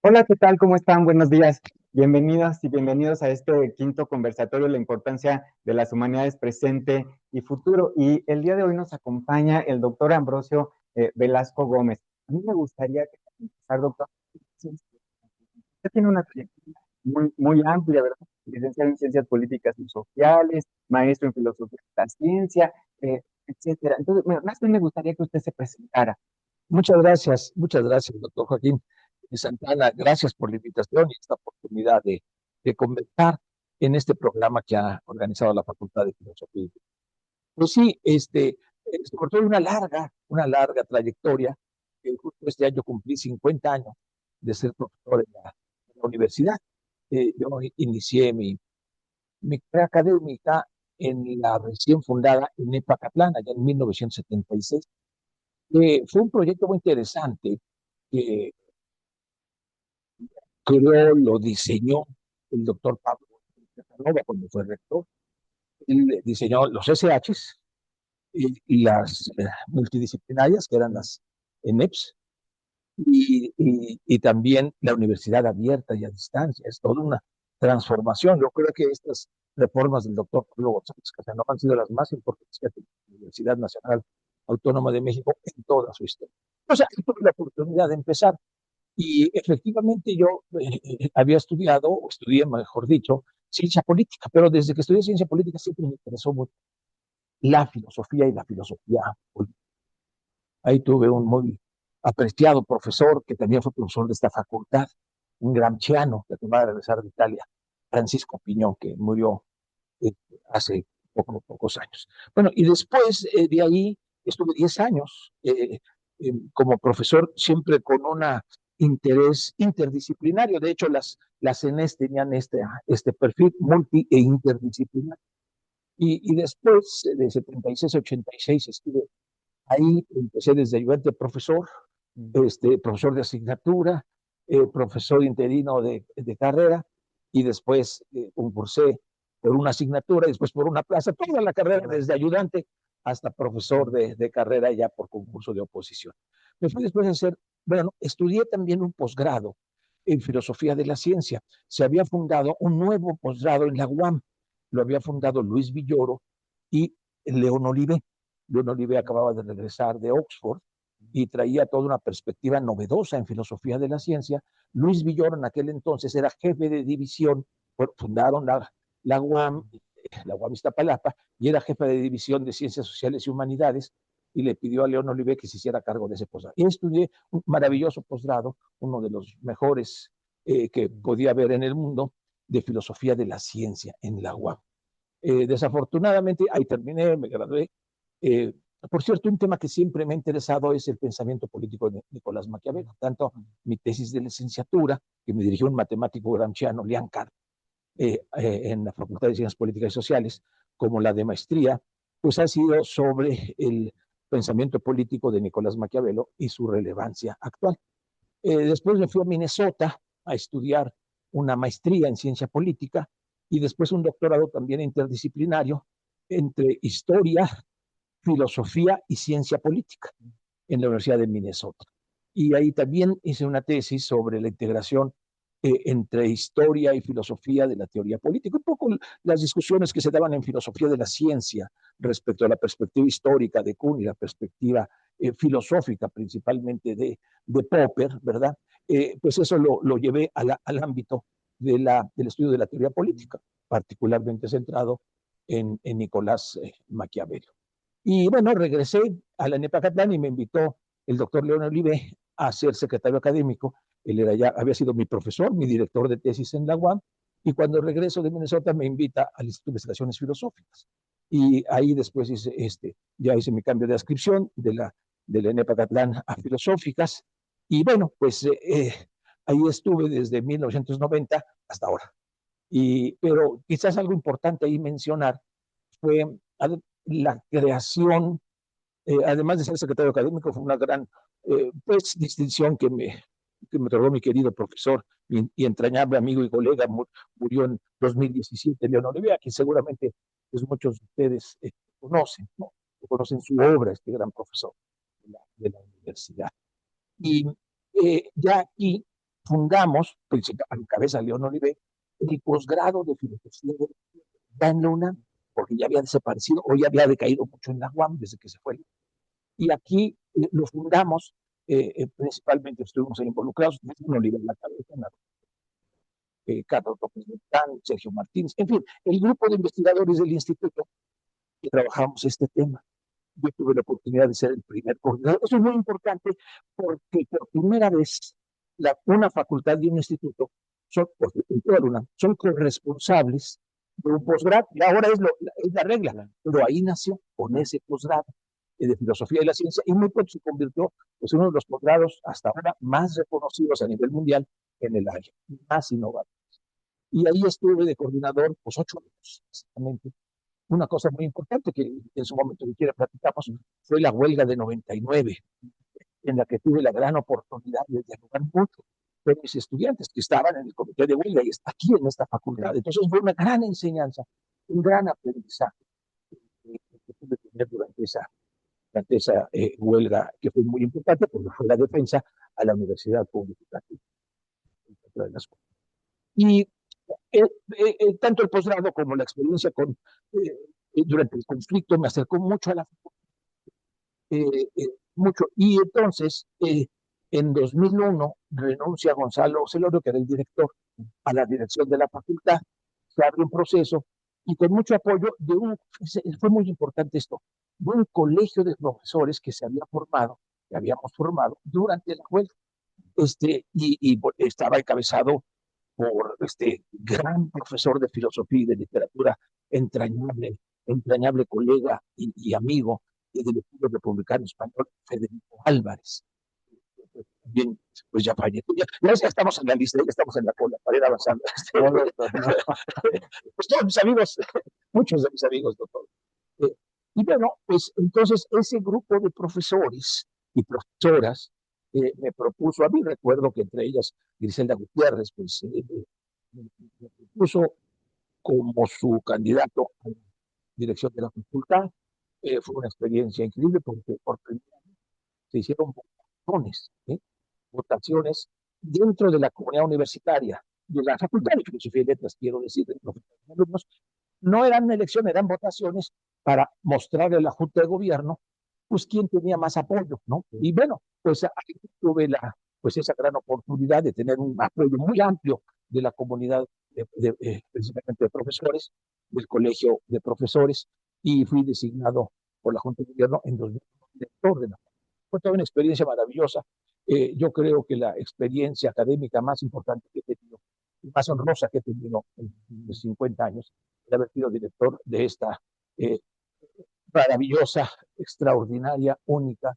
Hola, ¿qué tal? ¿Cómo están? Buenos días. Bienvenidas y bienvenidos a este quinto conversatorio, la importancia de las humanidades presente y futuro. Y el día de hoy nos acompaña el doctor Ambrosio Velasco Gómez. A mí me gustaría que empezar, doctor. Usted tiene una trayectoria muy amplia, ¿verdad? Licenciado en Ciencias Políticas y Sociales, maestro en Filosofía de la Ciencia, etcétera. Entonces, bueno, más bien me gustaría que usted se presentara. Muchas gracias, doctor Joaquín Santana. Gracias por la invitación y esta oportunidad de conversar en este programa que ha organizado la Facultad de Filosofía. Pues sí, por toda una larga trayectoria. Justo este año cumplí 50 años de ser profesor en la universidad. Yo inicié mi carrera académica en la recién fundada INEPA Catlán, allá en 1976. Fue un proyecto muy interesante que creó, lo diseñó el doctor Pablo Casanova cuando fue rector. Él diseñó los SHs y las multidisciplinarias, que eran las ENEPs, y también la universidad abierta y a distancia. Es toda una transformación. Yo creo que estas reformas del doctor Pablo González Casanova han sido las más importantes que ha tenido la Universidad Nacional Autónoma de México en toda su historia. O sea, tuve la oportunidad de empezar. Y efectivamente yo había estudiado, o estudié, mejor dicho, ciencia política, pero desde que estudié ciencia política siempre me interesó mucho la filosofía y la filosofía política. Ahí tuve un muy apreciado profesor que también fue profesor de esta facultad, un gramsciano que acaba de regresar de Italia, Francisco Piñón, que murió eh, hace pocos años. Bueno, y después de ahí estuve 10 años como profesor, siempre con un interés interdisciplinario. De hecho, las CENES tenían este perfil multi e interdisciplinario. Y después de 76 a 86 estuve ahí, empecé desde ayudante profesor, profesor de asignatura, profesor interino de carrera, y después concursé por una asignatura, después por una plaza, toda la carrera desde ayudante hasta profesor de carrera ya por concurso de oposición. Me fui después a hacer, bueno, estudié también un posgrado en filosofía de la ciencia. Se había fundado un nuevo posgrado en la UAM, lo había fundado Luis Villoro y León Olivé. León Olivé acababa de regresar de Oxford y traía toda una perspectiva novedosa en filosofía de la ciencia. Luis Villoro en aquel entonces era jefe de división, fundaron la UAM, la UAM Iztapalapa, y era jefe de división de Ciencias Sociales y Humanidades, y le pidió a León Olivé que se hiciera cargo de ese posgrado. Y estudié un maravilloso posgrado, uno de los mejores que podía haber en el mundo, de filosofía de la ciencia en la UAM. Desafortunadamente, ahí terminé, me gradué. Eh, por cierto, un tema que siempre me ha interesado es el pensamiento político de Nicolás Maquiavelo. Tanto mi tesis de licenciatura, que me dirigió un matemático gramsciano, Leon Carr, en la Facultad de Ciencias Políticas y Sociales, como la de maestría, pues ha sido sobre el pensamiento político de Nicolás Maquiavelo y su relevancia actual. Después me fui a Minnesota a estudiar una maestría en ciencia política y después un doctorado también interdisciplinario entre historia, filosofía y ciencia política en la Universidad de Minnesota. Y ahí también hice una tesis sobre la integración entre historia y filosofía de la teoría política, un poco las discusiones que se daban en filosofía de la ciencia respecto a la perspectiva histórica de Kuhn y la perspectiva filosófica principalmente de Popper, ¿verdad? Pues eso lo llevé al ámbito del estudio de la teoría política, particularmente centrado en Nicolás Maquiavelo. Y bueno, regresé a la NEPACATLán y me invitó el doctor León Olivé a ser secretario académico. Él era ya, había sido mi profesor, mi director de tesis en la UAM, y cuando regreso de Minnesota me invita al Instituto de Investigaciones Filosóficas. Y ahí después ya hice mi cambio de adscripción de la NEPACATLán a Filosóficas. Y bueno, pues ahí estuve desde 1990 hasta ahora. Pero quizás algo importante ahí mencionar fue la creación, además de ser secretario académico, fue una gran pues, distinción que me otorgó mi querido profesor y entrañable amigo y colega. Murió en 2017, León Olivé, que seguramente pues, muchos de ustedes conocen, ¿no? Conocen su obra, este gran profesor de la universidad. Y ya aquí fundamos, a mi cabeza León Olivé, el posgrado de filosofía en la UNAM, porque ya había desaparecido o ya había decaído mucho en la UAM desde que se fue. Y aquí lo fundamos, principalmente estuvimos ahí involucrados, León Olivé en la cabeza, Carlos López Beltrán, Sergio Martínez, en fin, el grupo de investigadores del instituto que trabajamos este tema. Yo tuve la oportunidad de ser el primer coordinador. Eso es muy importante porque por primera vez una facultad y un instituto son, son corresponsables de un posgrado. Y ahora es la regla, pero ahí nació con ese posgrado de filosofía y la ciencia y muy pronto se convirtió pues, en uno de los posgrados hasta ahora más reconocidos a nivel mundial en el área, más innovadores. Y ahí estuve de coordinador pues 8 años, básicamente. Una cosa muy importante que en su momento, si quiera, platicamos, fue la huelga de 99, en la que tuve la gran oportunidad de dialogar mucho con mis estudiantes que estaban en el comité de huelga y aquí en esta facultad. Entonces fue una gran enseñanza, un gran aprendizaje que pude tener durante esa huelga, que fue muy importante porque fue la defensa a la universidad pública. Y tanto el posgrado como la experiencia durante el conflicto me acercó mucho a la mucho. Y entonces, en 2001, renuncia Gonzalo Celorio, que era el director, a la dirección de la facultad. Se abre un proceso y con mucho apoyo fue muy importante esto, de un colegio de profesores que que habíamos formado durante la huelga. Y estaba encabezado por este gran profesor de filosofía y de literatura, entrañable colega y amigo del estudio republicano español, Federico Álvarez. Bien, pues ya falleció. Ya estamos en la lista, ya estamos en la cola para ir avanzando. Pues todos mis amigos, muchos de mis amigos, doctor. Y bueno, pues entonces ese grupo de profesores y profesoras me propuso a mí, recuerdo que entre ellas Griselda Gutiérrez, pues me propuso como su candidato a la dirección de la facultad. Fue una experiencia increíble porque por primera vez se hicieron votaciones dentro de la comunidad universitaria, de la Facultad de Filosofía y Letras, quiero decir, de profesores y alumnos. No eran elecciones, eran votaciones para mostrarle a la Junta de Gobierno pues quién tenía más apoyo, ¿no? Y bueno, pues ahí tuve pues esa gran oportunidad de tener un apoyo muy amplio de la comunidad, principalmente de profesores, del colegio de profesores, y fui designado por la Junta de Gobierno en 2001 director de la facultad. Fue toda una experiencia maravillosa. Yo creo que la experiencia académica más importante que he tenido, más honrosa que he tenido en 50 años, de haber sido director de esta maravillosa, extraordinaria, única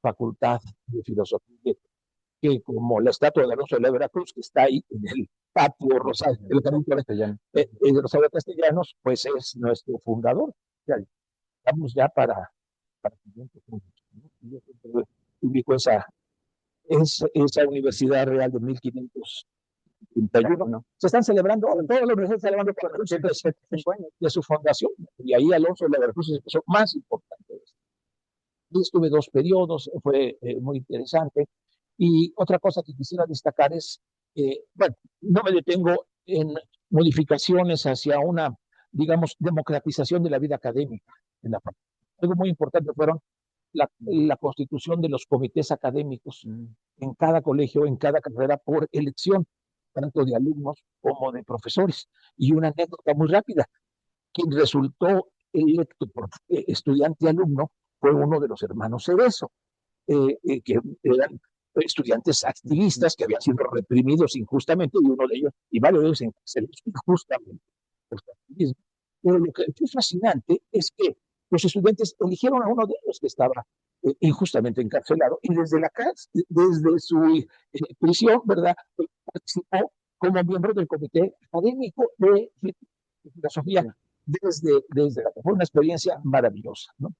facultad de filosofía, que como la estatua de Alonso de la Veracruz, que está ahí en el patio Rosario, de Rosario Castellanos, pues es nuestro fundador. Ya, estamos ya para yo ubico esa Universidad Real de 1531. Se están celebrando, todos los universidades están celebrando por los 175 años de su fundación, y ahí Alonso de la Veracruz es el más importante. Y estuve 2 periodos, fue muy interesante. Y otra cosa que quisiera destacar es, bueno, no me detengo en modificaciones hacia una, digamos, democratización de la vida académica en la facultad. Algo muy importante fueron la constitución de los comités académicos en cada colegio, en cada carrera, por elección, tanto de alumnos como de profesores. Y una anécdota muy rápida, quien resultó electo por estudiante y alumno fue uno de los hermanos Cerezo, que eran estudiantes activistas que habían sido reprimidos injustamente, y uno de ellos, y varios de ellos encarcelados injustamente por su activismo. Pero lo que fue fascinante es que los estudiantes eligieron a uno de ellos que estaba injustamente encarcelado, y desde su prisión, ¿verdad?, participó como miembro del comité académico de filosofía fue una experiencia maravillosa, ¿no?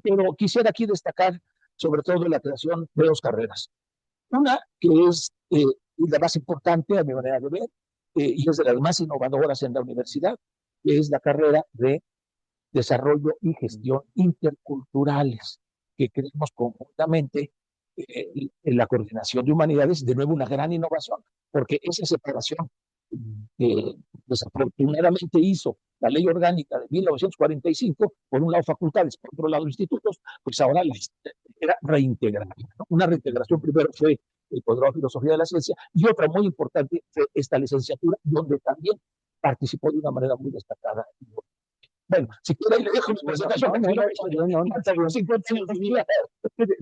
Pero quisiera aquí destacar sobre todo la creación de 2 carreras. Una que es la más importante a mi manera de ver, y es de las más innovadoras en la universidad, que es la carrera de Desarrollo y Gestión Interculturales, que creemos conjuntamente en la coordinación de humanidades, de nuevo una gran innovación, porque esa separación que desafortunadamente hizo la ley orgánica de 1945, por un lado facultades, por otro lado institutos, pues ahora era reintegrar, ¿no? Una reintegración primero fue el posgrado de Filosofía de la Ciencia, y otra muy importante fue esta licenciatura, donde también participó de una manera muy destacada. Bueno, si quiere, le dejo mi presentación.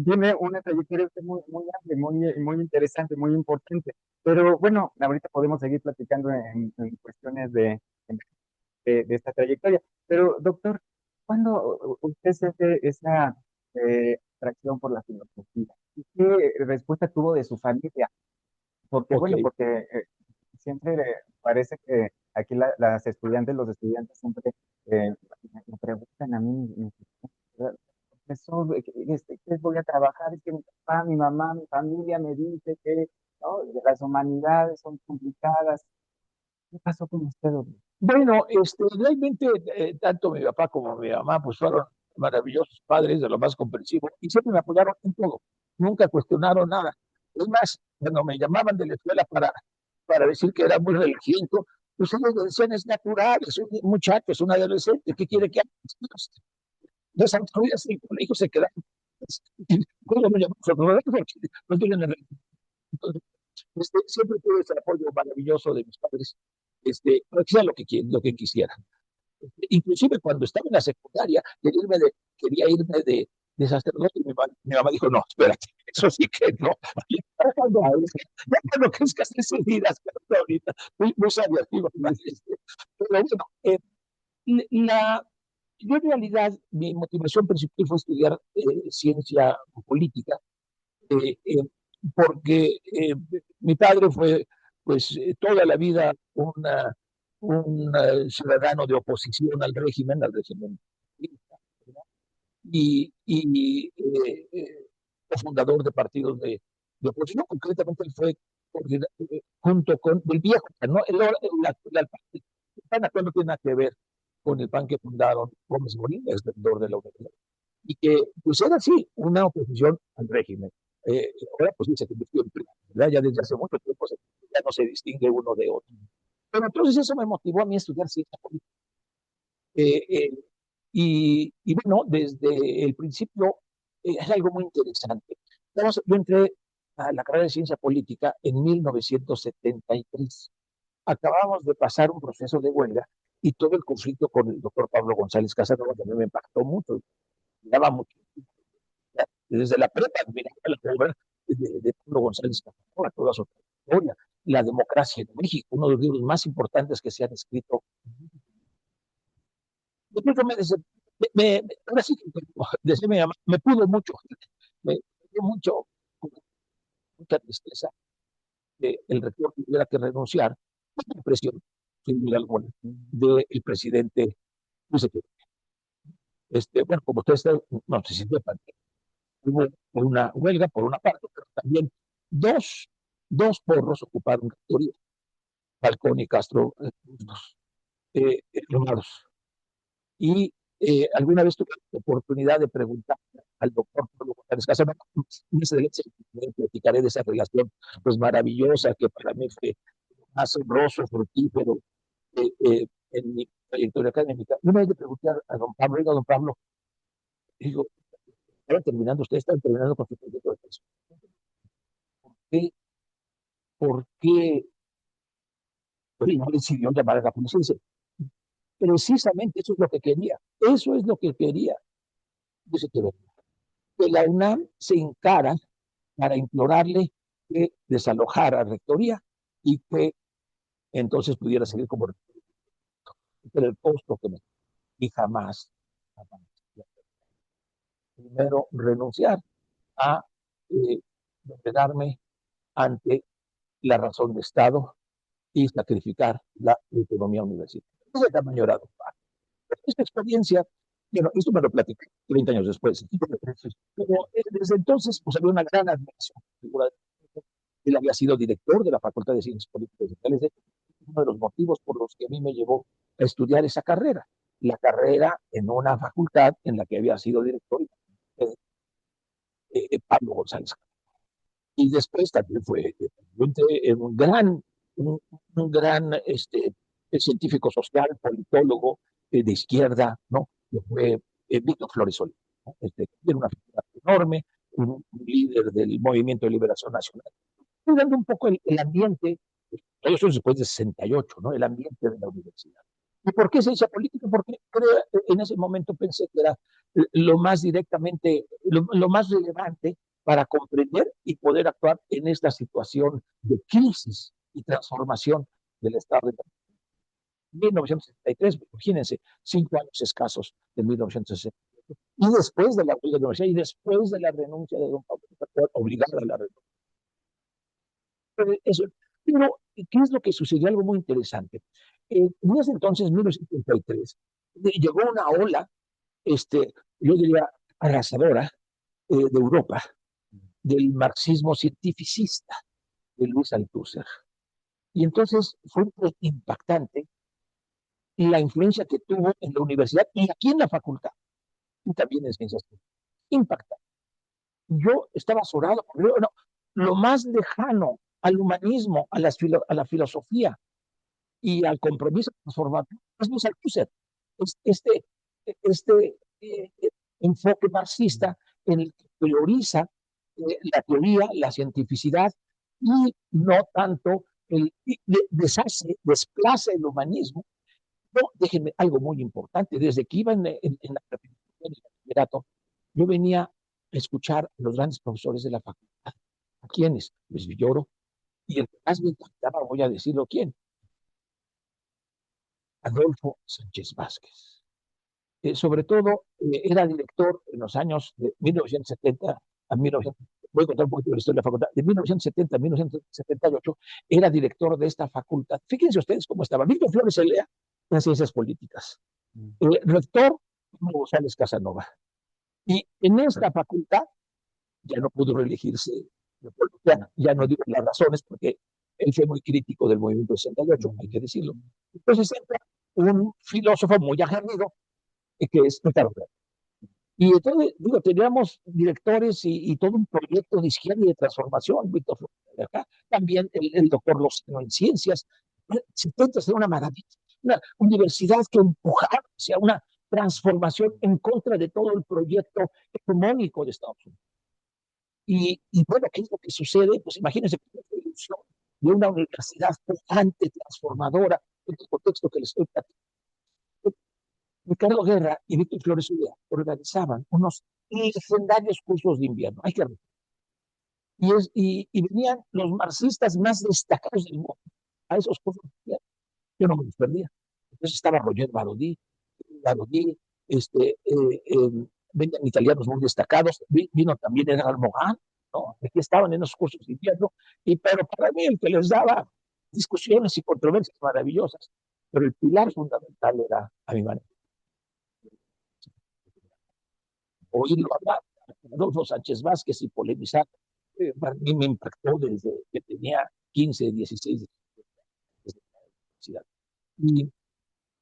Tiene una trayectoria muy, muy amplia, muy interesante, muy importante. Pero bueno, ahorita podemos seguir platicando en cuestiones de esta trayectoria. Pero, doctor, ¿cuándo usted siente esa atracción por la filosofía? ¿Y qué respuesta tuvo de su familia? Porque, Ok, bueno, porque siempre parece que aquí las estudiantes, los estudiantes siempre me preguntan a mí, profesor, ¿qué voy a trabajar? Es que mi papá, mi mamá, mi familia me dice que ¿no? Las humanidades son complicadas. ¿Qué pasó con usted, doctor? bueno, realmente tanto mi papá como mi mamá pues fueron maravillosos padres, de lo más comprensivos, y siempre me apoyaron en todo, nunca cuestionaron nada. Es más, cuando me llamaban de la escuela para decir que era muy religioso, pues ellos me decían, es natural, es un muchacho, es un adolescente, ¿qué quiere que haga? Las autoridades del colegio se quedan. ¿Cómo me llaman? No tienen entonces, siempre tuve ese apoyo maravilloso de mis padres, para que sea lo que quisieran. Inclusive cuando estaba en la secundaria, quería irme de sacerdote, y mi mamá dijo, no, espérate, eso sí que no. Ya cuando crezcas te decidirás, pero ahorita, muy sabia, digo, pero bueno, la, yo en realidad, mi motivación principal fue estudiar ciencia política, eh, eh, porque mi padre fue, pues, toda la vida un ciudadano de oposición al régimen, y fundador de partidos de oposición. Concretamente, él fue junto con el viejo, ¿no? El PAN actual no tiene nada que ver con el PAN que fundaron Gómez Morín, ex vendedor de la universidad, y que pues era así, una oposición al régimen. Ahora pues se convirtió en PRI, ¿verdad? Ya desde hace mucho tiempo ya no se distingue uno de otro. Pero entonces eso me motivó a mí a estudiar ciencia política. Eh, eh, y bueno, desde el principio es algo muy interesante. Yo entré a la carrera de ciencia política en 1973. Acabamos de pasar un proceso de huelga y todo el conflicto con el doctor Pablo González Casanova también me impactó mucho, me daba mucho. Desde la prepa admiraba la obra de Pablo González Casanova, toda su trayectoria, La democracia en México, uno de los libros más importantes que se han escrito. Después ahora sí, decía mi mamá, me pudo mucho, me dio mucha tristeza que el rector tuviera que renunciar por presión, sin duda alguna, del presidente Luis Echeverría. Bueno, como ustedes no sé si sepan, hubo una huelga por una parte, pero también dos porros ocuparon rectoría, Falcón y Castro Romanos. Y alguna vez tuve la oportunidad de preguntar al doctor Pablo González Casanova, me platicaré de esa relación pues maravillosa que para mí fue asombroso, fructífero en mi trayectoria académica. Una vez le pregunté a don Pablo, oiga, don Pablo, digo, están terminando con su proyecto de tesis. ¿Qué, ¿Por qué no decidió llamar a la policía? Dice, precisamente eso es lo que quería, eso es lo que quería. Dice que la UNAM se encara para implorarle que desalojara a rectoría y que entonces pudiera seguir como rectoría. Pero el costo que me y jamás primero renunciar a doblegarme ante la razón de Estado y sacrificar la autonomía universitaria. Ese tamaño era Don Pablo. Esta experiencia, bueno, esto me lo platicé 30 años después, pero desde entonces pues había una gran admiración. Él había sido director de la Facultad de Ciencias Políticas y Sociales, uno de los motivos por los que a mí me llevó a estudiar esa carrera, la carrera en una facultad en la que había sido director Pablo González. y después también fue un, un gran científico social, politólogo de izquierda, ¿no? Que fue Víctor Flores Solís, ¿no? Era una figura enorme, un líder del Movimiento de Liberación Nacional, cuidando un poco el ambiente, todo eso después de 68, ¿no? El ambiente de la universidad. ¿Y por qué ciencia política? Porque creo, en ese momento pensé que era lo más directamente, lo más relevante para comprender y poder actuar en esta situación de crisis y transformación del Estado de 1963, imagínense, 5 años escasos de 1960. Y después de la huelga de la universidad y después de la renuncia de don Pablo, obligada a la renuncia. Eso. Pero, ¿qué es lo que sucedió? Algo muy interesante. En ese entonces, 1973, llegó una ola, yo diría, arrasadora de Europa, del marxismo cientificista de Luis Althusser. Y entonces fue impactante la influencia que tuvo en la universidad y aquí en la facultad, y también en ciencias políticas. Impactante. Yo estaba azorado, porque no, lo más lejano al humanismo, a la filosofía y al compromiso transformador es Luis Althusser. Es este enfoque marxista en el que prioriza la teoría, la cientificidad y no tanto desplaza el humanismo. No, déjenme algo muy importante. Desde que iba en la bachillerato, yo venía a escuchar a los grandes profesores de la facultad. ¿A quiénes? Luis Villoro. Y el que más me encantaba, voy a decirlo quién, Adolfo Sánchez Vázquez. Sobre todo, era director en los años de 1970 a 1900, voy a contar un poquito de la historia de la facultad, de 1970 a 1978, era director de esta facultad. Fíjense ustedes cómo estaba. Víctor Flores Elea, en ciencias políticas. Rector, González Casanova. Y en esta facultad ya no pudo reelegirse, ya no digo las razones, porque él fue muy crítico del movimiento 68, hay que decirlo. Entonces entra un filósofo muy aguerrido, que es Ricardo Guerra. Y entonces, digo, teníamos directores y todo un proyecto de izquierda y de transformación, Víctor Flores, acá, también el doctor Lozano en ciencias. Se intenta hacer una maravilla, una universidad que empujara hacia una transformación en contra de todo el proyecto hegemónico de Estados Unidos. Y bueno, ¿qué es lo que sucede? Pues imagínense la evolución de una universidad pujante, transformadora, en el contexto que les estoy platicando. Ricardo Guerra y Víctor Flores Ulea organizaban unos legendarios cursos de invierno, hay que y venían los marxistas más destacados del mundo a esos cursos de invierno. Yo no me los perdía. Entonces estaba Roger Barodí, venían italianos muy destacados, vino también Edgar Morin, ¿no? Aquí estaban en esos cursos de invierno, pero para mí el que les daba discusiones y controversias maravillosas, pero el pilar fundamental era, a mi manera, oírlo hablar, Adolfo Sánchez Vázquez y polemizar, para mí me impactó desde que tenía 15, 16 desde la universidad.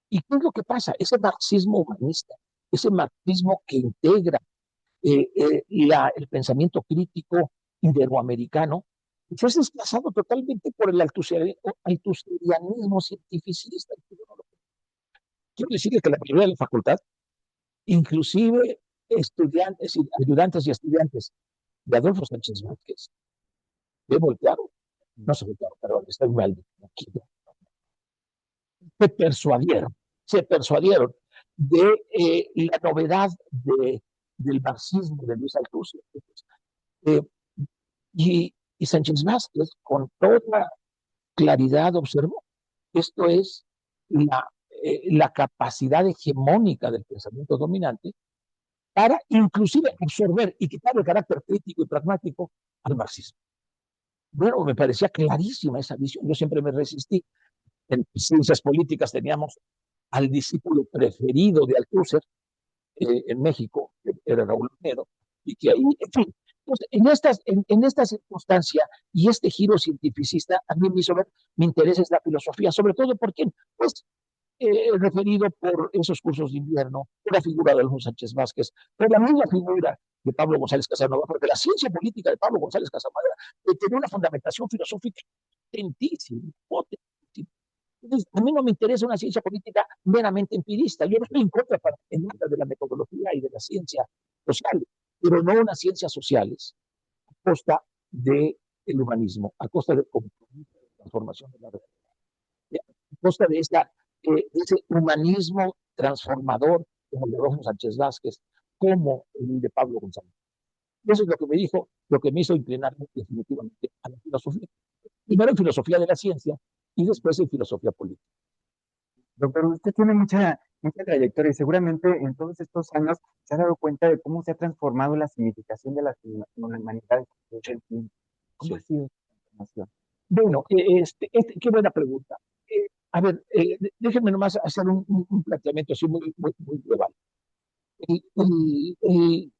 ¿Y qué es lo que pasa? Ese marxismo humanista, ese marxismo que integra el pensamiento crítico iberoamericano, fue desplazado totalmente por el altuserianismo cientificista. Quiero decirle que la mayoría de la facultad, inclusive estudiantes, ayudantes y estudiantes de Adolfo Sánchez Vázquez, de voltearon, no se voltearon, perdón, está mal, se persuadieron de la novedad del marxismo de Luis Althusser. Y Sánchez Vázquez, con toda claridad, observó, esto es la capacidad hegemónica del pensamiento dominante para inclusive absorber y quitar el carácter crítico y pragmático al marxismo. Bueno, me parecía clarísima esa visión. Yo siempre me resistí. En ciencias políticas teníamos al discípulo preferido de Althusser en México, que era Raúl Pinero, y que ahí, en fin, pues en esta circunstancia y este giro cientificista, a mí me hizo ver mi interés en la filosofía, sobre todo porque, pues, referido por esos cursos de invierno, por la figura de Adolfo Sánchez Vázquez, por la misma figura de Pablo González Casanova, porque la ciencia política de Pablo González Casanova tiene una fundamentación filosófica potentísima, potentísima. Entonces, a mí no me interesa una ciencia política meramente empirista. Yo no estoy en contra en contra de la metodología y de la ciencia social, pero no unas ciencias sociales a costa del humanismo, a costa del compromiso de transformación de la realidad, a costa de ese humanismo transformador como el de Adolfo Sánchez Vázquez, como el de Pablo González. Eso es lo que me dijo, lo que me hizo inclinar definitivamente a la filosofía. Primero en filosofía de la ciencia y después en filosofía política. Doctor, usted tiene mucha trayectoria y seguramente en todos estos años se ha dado cuenta de cómo se ha transformado la significación de las humanidades. ¿Cómo ha sido esta transformación? Bueno, qué buena pregunta. A ver, déjenme nomás hacer un planteamiento así muy global.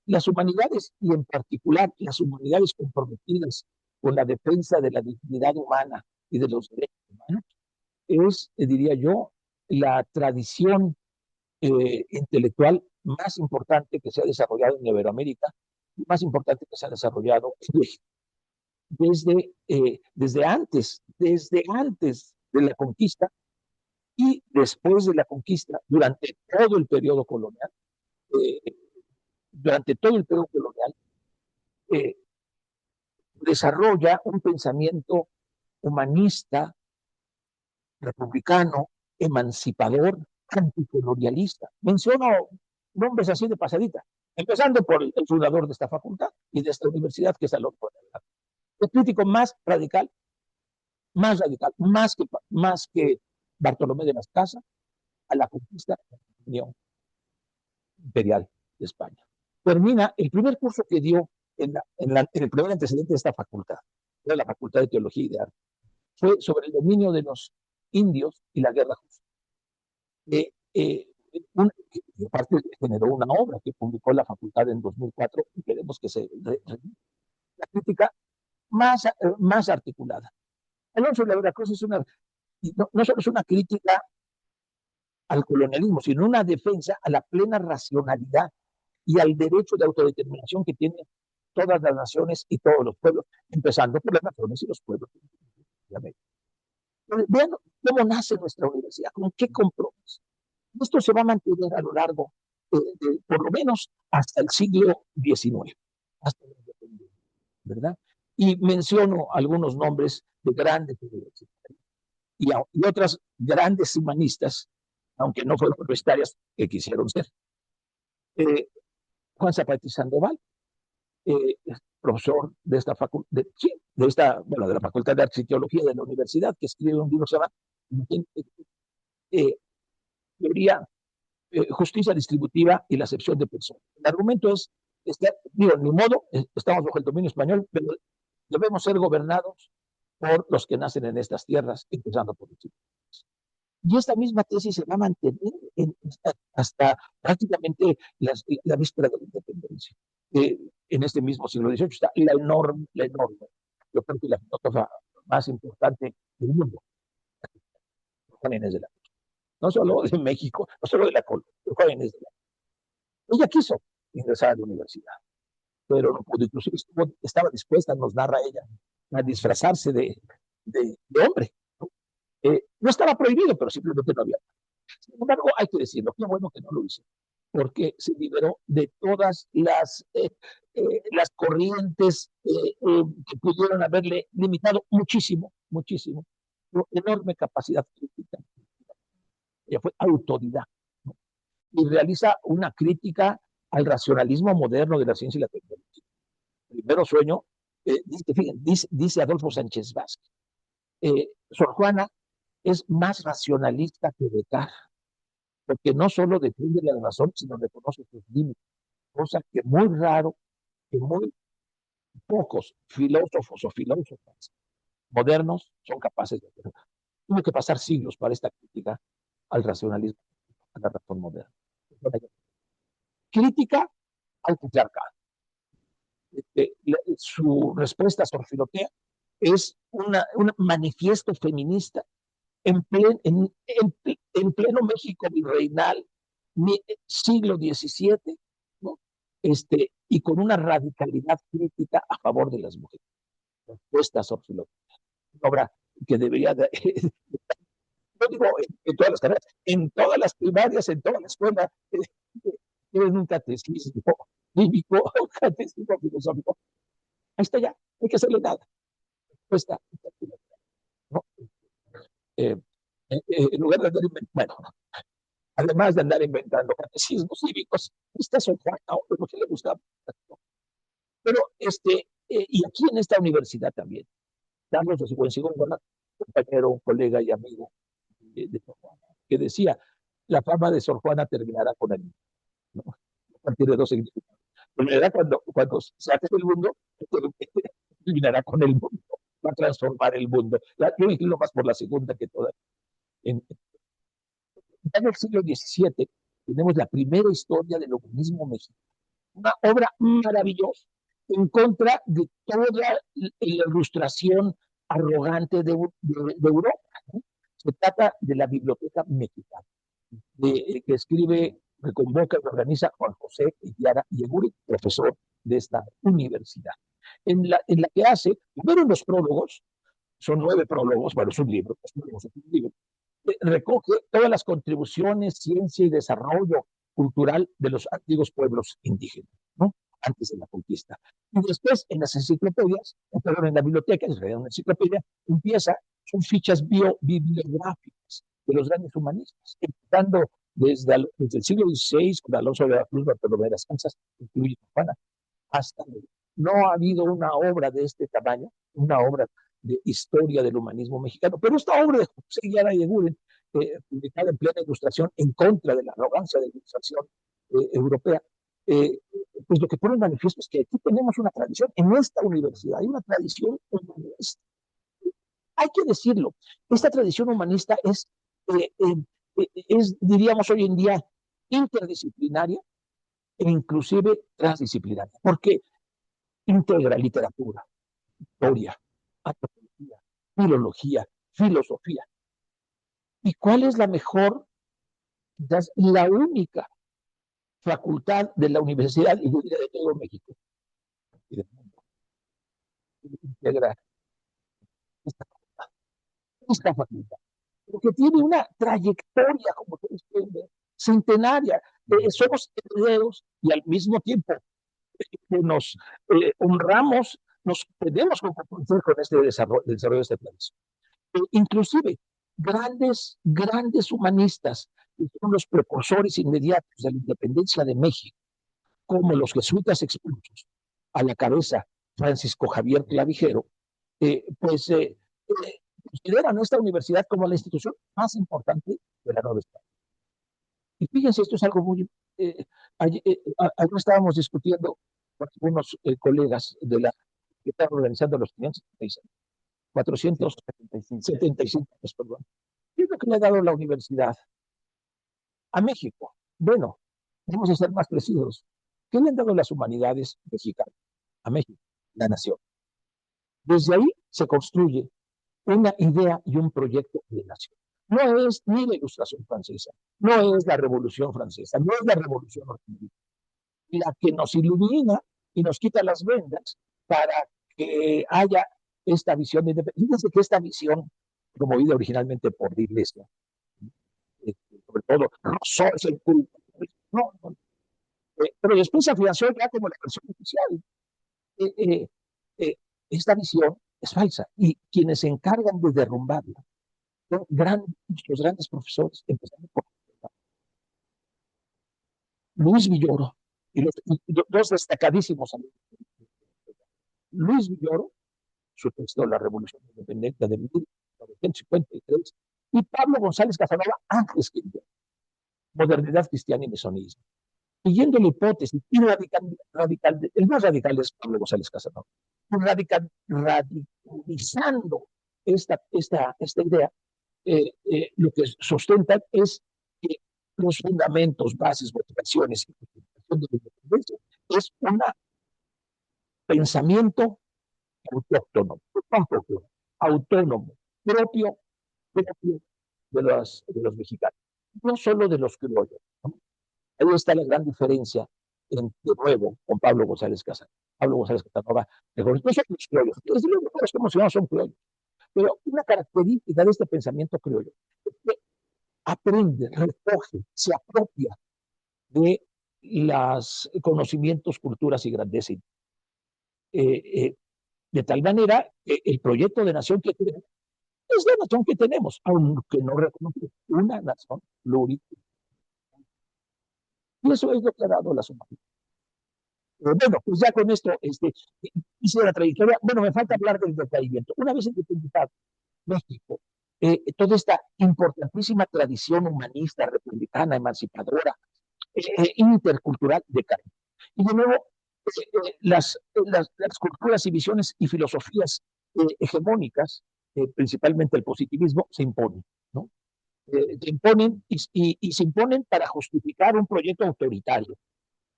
Las humanidades, y en particular las humanidades comprometidas con la defensa de la dignidad humana y de los derechos humanos, es, diría yo, la tradición intelectual más importante que se ha desarrollado en Iberoamérica, más importante que se ha desarrollado desde antes de la conquista y después de la conquista, durante todo el periodo colonial. Durante todo el periodo colonial, desarrolla un pensamiento humanista, republicano, emancipador, anticolonialista. Menciono nombres así de pasadita, empezando por el fundador de esta facultad y de esta universidad, que es Alonso Delgado. El crítico más que Bartolomé de las Casas, a la conquista de la Unión Imperial de España. Termina el primer curso que dio en el primer antecedente de esta facultad, de la Facultad de Teología y de Arte, fue sobre el dominio de los indios y la guerra justa. Aparte generó una obra que publicó la facultad en 2004 y queremos que se la crítica más articulada. Alonso de la Veracruz es no solo es una crítica al colonialismo, sino una defensa a la plena racionalidad y al derecho de autodeterminación que tienen todas las naciones y todos los pueblos, empezando por las naciones y los pueblos de América. Vean cómo nace nuestra universidad, con qué compromiso. Esto se va a mantener a lo largo, por lo menos hasta el siglo XIX, hasta la independencia, ¿verdad? Y menciono algunos nombres de grandes universitarios y otras grandes humanistas, aunque no fueron universitarias, que quisieron ser. Juan Zapata y Sandoval, profesor de esta facultad, de la Facultad de Artes y Teología de la universidad, que escribe un libro que se llama Teoría, Justicia Distributiva y la Acepción de Personas. El argumento es, ni modo, estamos bajo el dominio español, pero debemos ser gobernados por los que nacen en estas tierras, empezando por los chicos. Y esta misma tesis se va a mantener hasta prácticamente la víspera de la independencia. En este mismo siglo XVIII está la enorme, yo creo que la filósofa más importante del mundo, Juana Inés de la Cruz. No solo de México, no solo de la Colonia, Juana Inés de la Cruz. Ella quiso ingresar a la universidad, pero no pudo, inclusive estaba dispuesta, nos narra ella, a disfrazarse de hombre. No estaba prohibido, pero simplemente no había. Sin embargo, hay que decirlo, qué bueno que no lo hizo, porque se liberó de todas las corrientes que pudieron haberle limitado muchísimo su enorme capacidad crítica. Ella fue autodidacta, ¿no? Y realiza una crítica al racionalismo moderno de la ciencia y la tecnología. Primero sueño, dice Adolfo Sánchez Vázquez, Sor Juana es más racionalista que Descartes, porque no solo defiende la razón, sino reconoce sus límites, cosa que muy raro, que muy pocos filósofos o filósofas modernos son capaces de hacer. Tuvo que pasar siglos para esta crítica al racionalismo, a la razón moderna. Crítica al patriarcado. Su respuesta a Sor Filotea es un manifiesto feminista en pleno México virreinal, siglo XVII, ¿no? Y con una radicalidad crítica a favor de las mujeres. Respuestas una obra que debería de, no digo en todas las carreras, en todas las primarias, en toda la escuela, tienen un catecismo bíblico, un catecismo filosófico. Ahí está ya, no hay que hacerle nada. Respuesta, ¿no? En lugar de andar inventando, bueno, además de andar inventando catecismos cívicos, esta Sor Juana, lo que le gustaba. Pero, y aquí en esta universidad también, Carlos de Sigüenza, un compañero, un colega y amigo de Sor Juana, que decía, la fama de Sor Juana terminará con él, ¿no? Tiene dos significados. Terminará cuando saques del mundo, terminará con el mundo, va a transformar el mundo. Yo inclino más por la segunda que toda. En el siglo XVII tenemos la primera historia del humanismo mexicano, una obra maravillosa en contra de toda la ilustración arrogante de Europa, ¿no? Se trata de la Biblioteca Mexicana, que escribe, que convoca y organiza Juan José Yara Yeguri, profesor de esta universidad, en la que hace, primero en los prólogos, son 9 prólogos, bueno, es un libro, recoge todas las contribuciones, ciencia y desarrollo cultural de los antiguos pueblos indígenas, ¿no? Antes de la conquista. Y después, en las enciclopedias, perdón, en la biblioteca, en realidad una enciclopedia, son fichas bibliográficas de los grandes humanistas, empezando desde el siglo XVI, con Alonso de la Cruz, Bartolomé de las Casas, incluye Juana, hasta hoy. No ha habido una obra de este tamaño, una obra de historia del humanismo mexicano, pero esta obra de José Yara Yeguren, publicada en plena ilustración en contra de la arrogancia de la ilustración europea, pues lo que pone en manifiesto es que aquí tenemos una tradición, en esta universidad hay una tradición humanista. Hay que decirlo, esta tradición humanista diríamos hoy en día, interdisciplinaria e inclusive transdisciplinaria, porque integra literatura, historia, antropología, filología, filosofía. ¿Y cuál es la mejor, la única facultad de la universidad y de todo México y del mundo que integra esta facultad? Porque tiene una trayectoria, como ustedes pueden ver, centenaria. Somos herederos y al mismo tiempo que nos honramos, nos podemos comprometer con este desarrollo de este país. Inclusive, grandes humanistas, que son los precursores inmediatos de la independencia de México, como los jesuitas expulsos, a la cabeza Francisco Javier Clavijero, consideran esta universidad como la institución más importante de la Nueva España. Y fíjense, esto es algo muy... ayer estábamos discutiendo con algunos colegas que están organizando los 475, perdón. ¿Qué es lo que le ha dado la universidad a México? Bueno, vamos a ser más precisos. ¿Qué le han dado las humanidades mexicanas a México? La nación. Desde ahí se construye una idea y un proyecto de nación. No es ni la Ilustración francesa, no es la Revolución francesa, no es la Revolución norteamericana, la que nos ilumina y nos quita las vendas para que haya esta visión de independencia. Fíjense que esta visión, promovida originalmente por la Iglesia, sobre todo, Rousseau es el culto, no, pero después se afianzó ya como la versión oficial. Esta visión es falsa y quienes se encargan de derrumbarla son los grandes profesores, empezando por Luis Villoro y dos destacadísimos amigos. Luis Villoro, su texto La Revolución Independiente de 1953, y Pablo González Casanova, antes que yo, Modernidad Cristiana y Mesonismo. Siguiendo la hipótesis, y el más radical es Pablo González Casanova, radicalizando esta idea, lo que sustentan es que los fundamentos, bases, motivaciones y justificación de la independencia es un pensamiento autónomo, propio, de los mexicanos, no solo de los criollos, ¿no? Ahí está la gran diferencia, de nuevo, con Pablo González Casanova. Pablo González Casanova, mejor, no son los criollos, desde luego los que hemos llamado son criollos, pero una característica de este pensamiento criollo es que aprende, recoge, se apropia de los conocimientos, culturas y grandeza. De tal manera que el proyecto de nación que tenemos es la nación que tenemos, aunque no reconocemos una nación pluricultural. Y eso es lo que ha dado la humanidades. Bueno, pues ya con esto hice la trayectoria. Bueno, me falta hablar del decaimiento. Una vez independizado México, toda esta importantísima tradición humanista, republicana, emancipadora, intercultural decae. Y de nuevo, las culturas y visiones y filosofías hegemónicas, principalmente el positivismo, se imponen, ¿no? Se imponen y se imponen para justificar un proyecto autoritario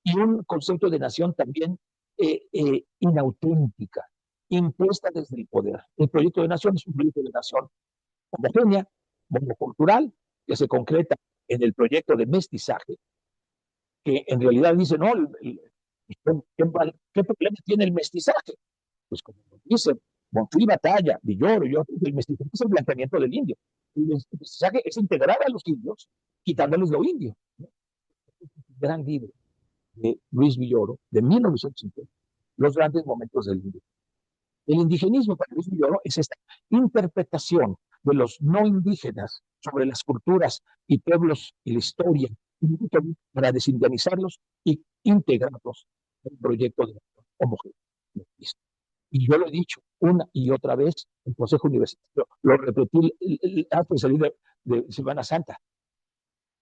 y un concepto de nación también inauténtica, impuesta desde el poder. El proyecto de nación es un proyecto de nación homogénea, monocultural, que se concreta en el proyecto de mestizaje, que en realidad dice, no, ¿qué problema tiene el mestizaje? Pues como dice Bonfil Batalla, Villoro y otros, el mestizaje es el blanqueamiento del indio. El mestizaje es integrar a los indios, quitándoles lo indio, ¿no? Gran libro de Luis Villoro, de 1950, Los grandes momentos del indio. El indigenismo para Luis Villoro es esta interpretación de los no indígenas sobre las culturas y pueblos y la historia para desindianizarlos y integrarlos en un proyecto de homogéneo. Y yo lo he dicho una y otra vez en el Consejo Universitario, lo repetí antes de salir de Semana Santa.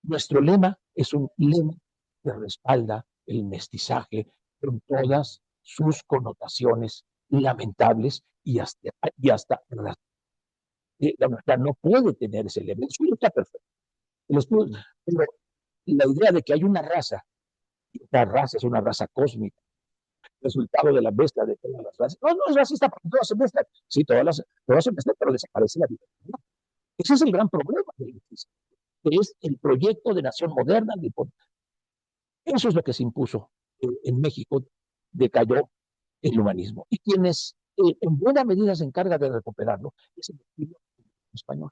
Nuestro lema es un lema que respalda el mestizaje con todas sus connotaciones lamentables y hasta la verdad no puede tener ese lema. El estudio está perfecto. Pero la idea de que hay una raza, y esta raza es una raza cósmica, resultado de la mezcla de todas las razas. No, no es racista porque todas se mezclan. Sí, todas se mezclan, pero desaparece la vida. ¿No? Ese es el gran problema del mestizaje, que es el proyecto de nación moderna. Eso es lo que se impuso en México, decayó el humanismo. Y quienes en buena medida se encargan de recuperarlo es el estilo español.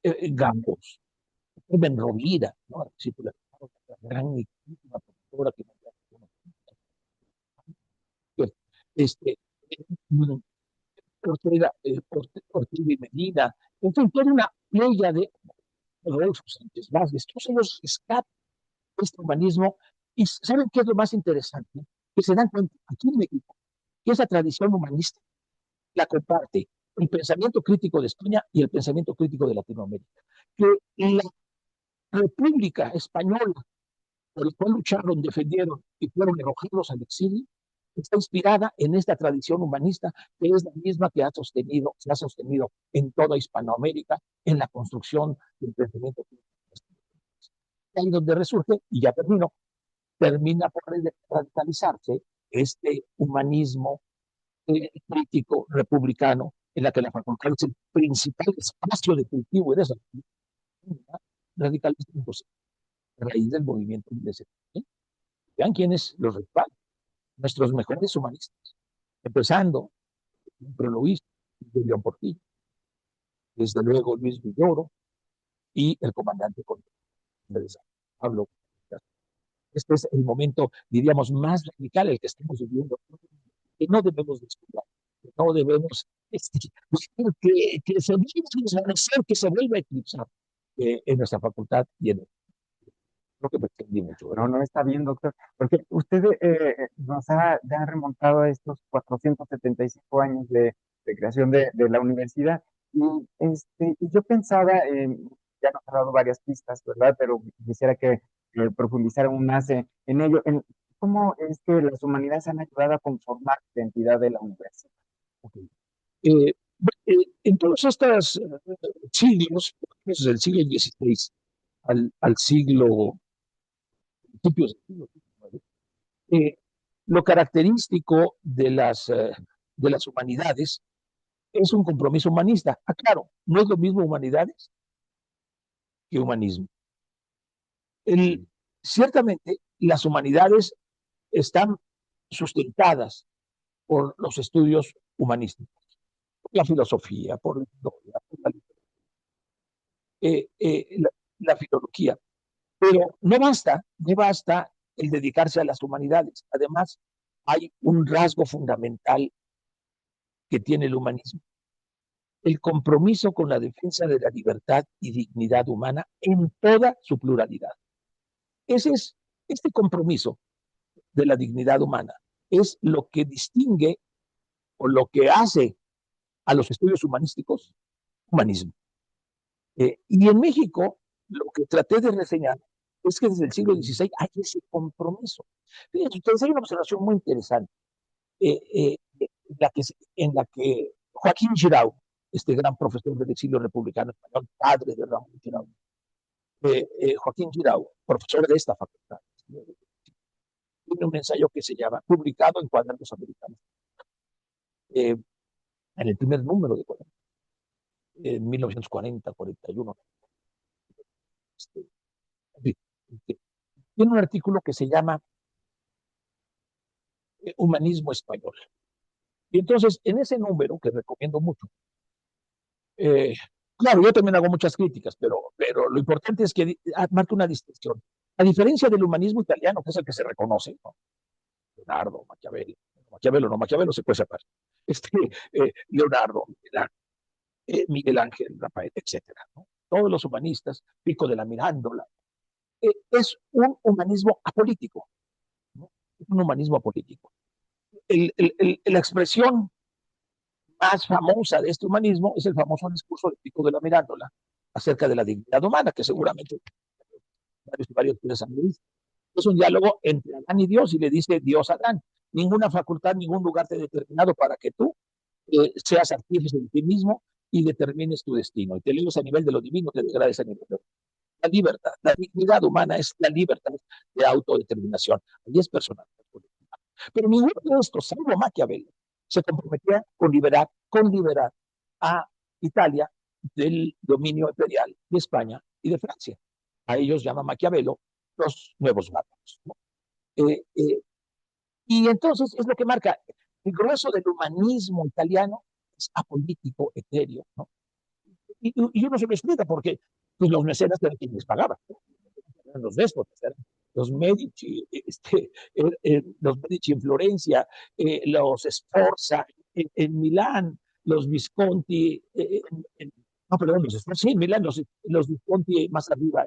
Gambos, Carmen Rovira, ¿no? La gran y profesora que este, Ortega, Ortega y Medina, en fin, toda una playa de Rodolfo Sánchez Vázquez, todos ellos escapan de este humanismo y ¿saben qué es lo más interesante? Que se dan cuenta aquí en México que esa tradición humanista la comparte el pensamiento crítico de España y el pensamiento crítico de Latinoamérica. Que la República Española, por la cual lucharon, defendieron y fueron arrojados al exilio, está inspirada en esta tradición humanista que es la misma que se ha sostenido en toda Hispanoamérica en la construcción del pensamiento crítico. Ahí donde resurge, y ya termina por radicalizarse este humanismo crítico republicano en la que la facultad es el principal espacio de cultivo de esa radicalizándose a raíz del movimiento inglés. Vean quiénes los respaldan, nuestros mejores humanistas, empezando por Luis de León Portillo, desde luego Luis Villoro y el comandante Pablo. Este es el momento, diríamos, más radical el que estamos viviendo, que no debemos descuidar, que no debemos que se vuelva a desvanecer, que se vuelva a eclipsar en nuestra facultad y en lo que pretendí mucho. No, no está bien, doctor, porque usted nos ha remontado a estos 475 años de creación de la universidad y yo pensaba, ya nos ha dado varias pistas, ¿verdad? Pero quisiera que profundizara aún más en ello, en cómo es que las humanidades han ayudado a conformar la identidad de la universidad. Okay. En todos estos siglos, desde el siglo XVI al siglo principios del siglo XIX, lo característico de las humanidades es un compromiso humanista. Ah, claro, no es lo mismo humanidades que humanismo. Ciertamente, las humanidades están sustentadas por los estudios humanísticos, por la filosofía, por la historia, por la filología. Pero no basta el dedicarse a las humanidades. Además, hay un rasgo fundamental que tiene el humanismo: el compromiso con la defensa de la libertad y dignidad humana en toda su pluralidad. Este compromiso de la dignidad humana es lo que distingue o lo que hace a los estudios humanísticos humanismo. Y en México, lo que traté de reseñar es que desde el siglo XVI hay ese compromiso. Fíjense ustedes, hay una observación muy interesante en la que Joaquín Girau, este gran profesor del exilio republicano español, padre de Ramón Girau, Joaquín Girau, profesor de esta facultad, tiene un ensayo que se llama, publicado en Cuadernos Americanos, en el primer número de Cuadernos, en 1940-41. Tiene un artículo que se llama Humanismo Español. Y entonces, en ese número, que recomiendo mucho, claro, yo también hago muchas críticas, pero lo importante es que marca una distinción. A diferencia del humanismo italiano, que es el que se reconoce, ¿no? Leonardo, Maquiavelo se puede sacar. Leonardo, Miguel Ángel, Rafael, etcétera, ¿no? Todos los humanistas, Pico de la Mirándola, es un humanismo apolítico, ¿no? Es un humanismo apolítico. La expresión más famosa de este humanismo es el famoso discurso de Pico de la Mirándola acerca de la dignidad humana, que seguramente varios ustedes han visto. Es un diálogo entre Adán y Dios, y le dice Dios a Adán: ninguna facultad, ningún lugar te he determinado para que tú seas artífice de ti mismo y determines tu destino, y te elevas a nivel de lo divino, te degrades a nivel de la libertad. La dignidad humana es la libertad de autodeterminación. Ahí es personal. Pero ninguno de estos, salvo Maquiavelo, se comprometía con liberar a Italia del dominio imperial de España y de Francia. A ellos llama Maquiavelo los nuevos bárbaros, ¿no? Y entonces es lo que marca el grueso del humanismo italiano: es apolítico, etéreo, ¿no? Y uno se lo explica porque pues, los mecenas eran quienes pagaban, ¿no? Eran los déspotas, eran los Medici, los Medici en Florencia, los Sforza en Milán, los Visconti, no, perdón, los Sforza, sí, en Milán, los Visconti más arriba,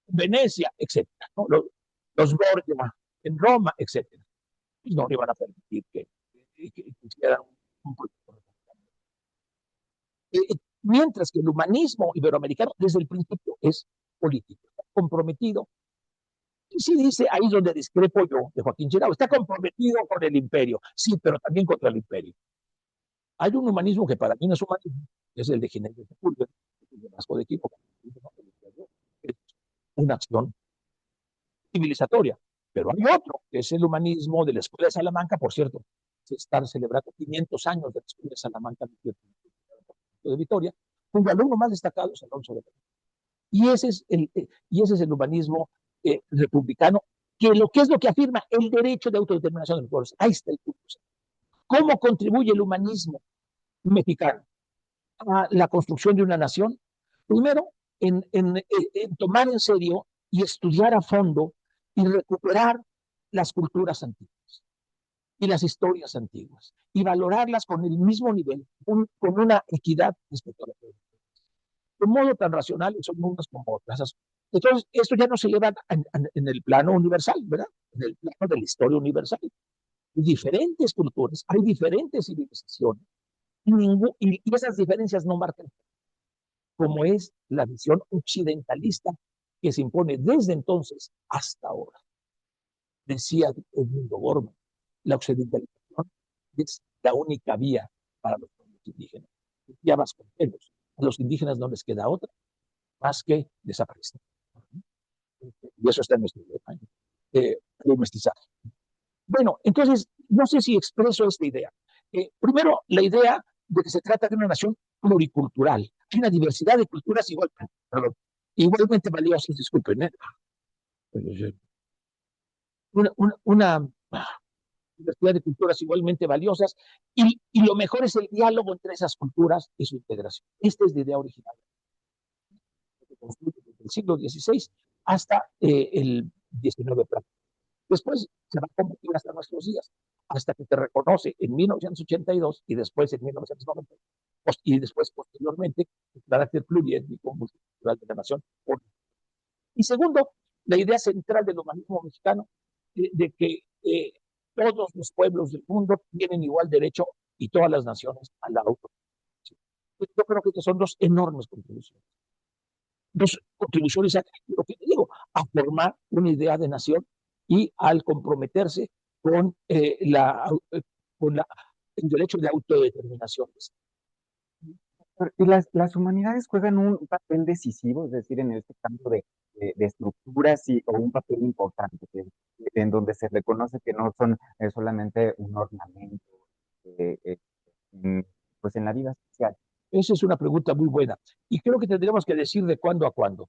en Venecia, etcétera, ¿no? Los Borgia en Roma, etcétera. Pues no le iban a permitir que hicieran un proyecto. Mientras que el humanismo iberoamericano desde el principio es político, está comprometido. Y sí dice, ahí es donde discrepo yo de Joaquín Girau, está comprometido con el imperio, sí, pero también contra el imperio. Hay un humanismo que para mí no es humanismo, es el de Ginés de Sepúlveda, el de Vasco de Quipo, es una acción civilizatoria. Pero hay otro, que es el humanismo de la Escuela de Salamanca. Por cierto, se están celebrando 500 años de la Escuela de Salamanca de Vitoria, cuyo alumno más destacado es Alonso de Pérez. Y ese es el humanismo republicano, que es lo que afirma el derecho de autodeterminación de los pueblos. Ahí está el punto. ¿Cómo contribuye el humanismo mexicano a la construcción de una nación? Primero, en tomar en serio y estudiar a fondo y recuperar las culturas antiguas y las historias antiguas y valorarlas con el mismo nivel, con una equidad respecto a la población. De modo tan racional son unas como otras. Entonces, esto ya no se lleva en el plano universal, ¿verdad? En el plano de la historia universal. Hay diferentes culturas, hay diferentes civilizaciones, y esas diferencias no marcan, como es la visión occidentalista que se impone desde entonces hasta ahora. Decía Edmundo Gorman, la occidentalización es la única vía para los pueblos indígenas. Ya Vasconcelos, a los indígenas no les queda otra más que desaparecer. Y eso está en nuestro lema, el mestizaje. Bueno, entonces, no sé si expreso esta idea. Primero, la idea de que se trata de una nación pluricultural. Hay una diversidad de culturas igualmente valiosas, disculpen, una diversidad de culturas igualmente valiosas, y lo mejor es el diálogo entre esas culturas y su integración. Esta es la idea original, que se construye desde el siglo XVI hasta el XIX. Después se va a convertir hasta nuestros días, hasta que te reconoce en 1982 y después en 1990, y después posteriormente el carácter pluriétnico multicultural de la nación. Y segundo, la idea central del humanismo mexicano, de que todos los pueblos del mundo tienen igual derecho, y todas las naciones, a la autodeterminación. Yo creo que estas son dos enormes contribuciones. Dos contribuciones a lo que te digo, a formar una idea de nación y al comprometerse con, con el derecho de autodeterminación. Y las humanidades juegan un papel decisivo, es decir, en este cambio de estructuras o un papel importante, en donde se reconoce que no son solamente un ornamento, eh, eh, pues en la vida social. Esa es una pregunta muy buena, y creo que tendríamos que decir de cuándo a cuándo.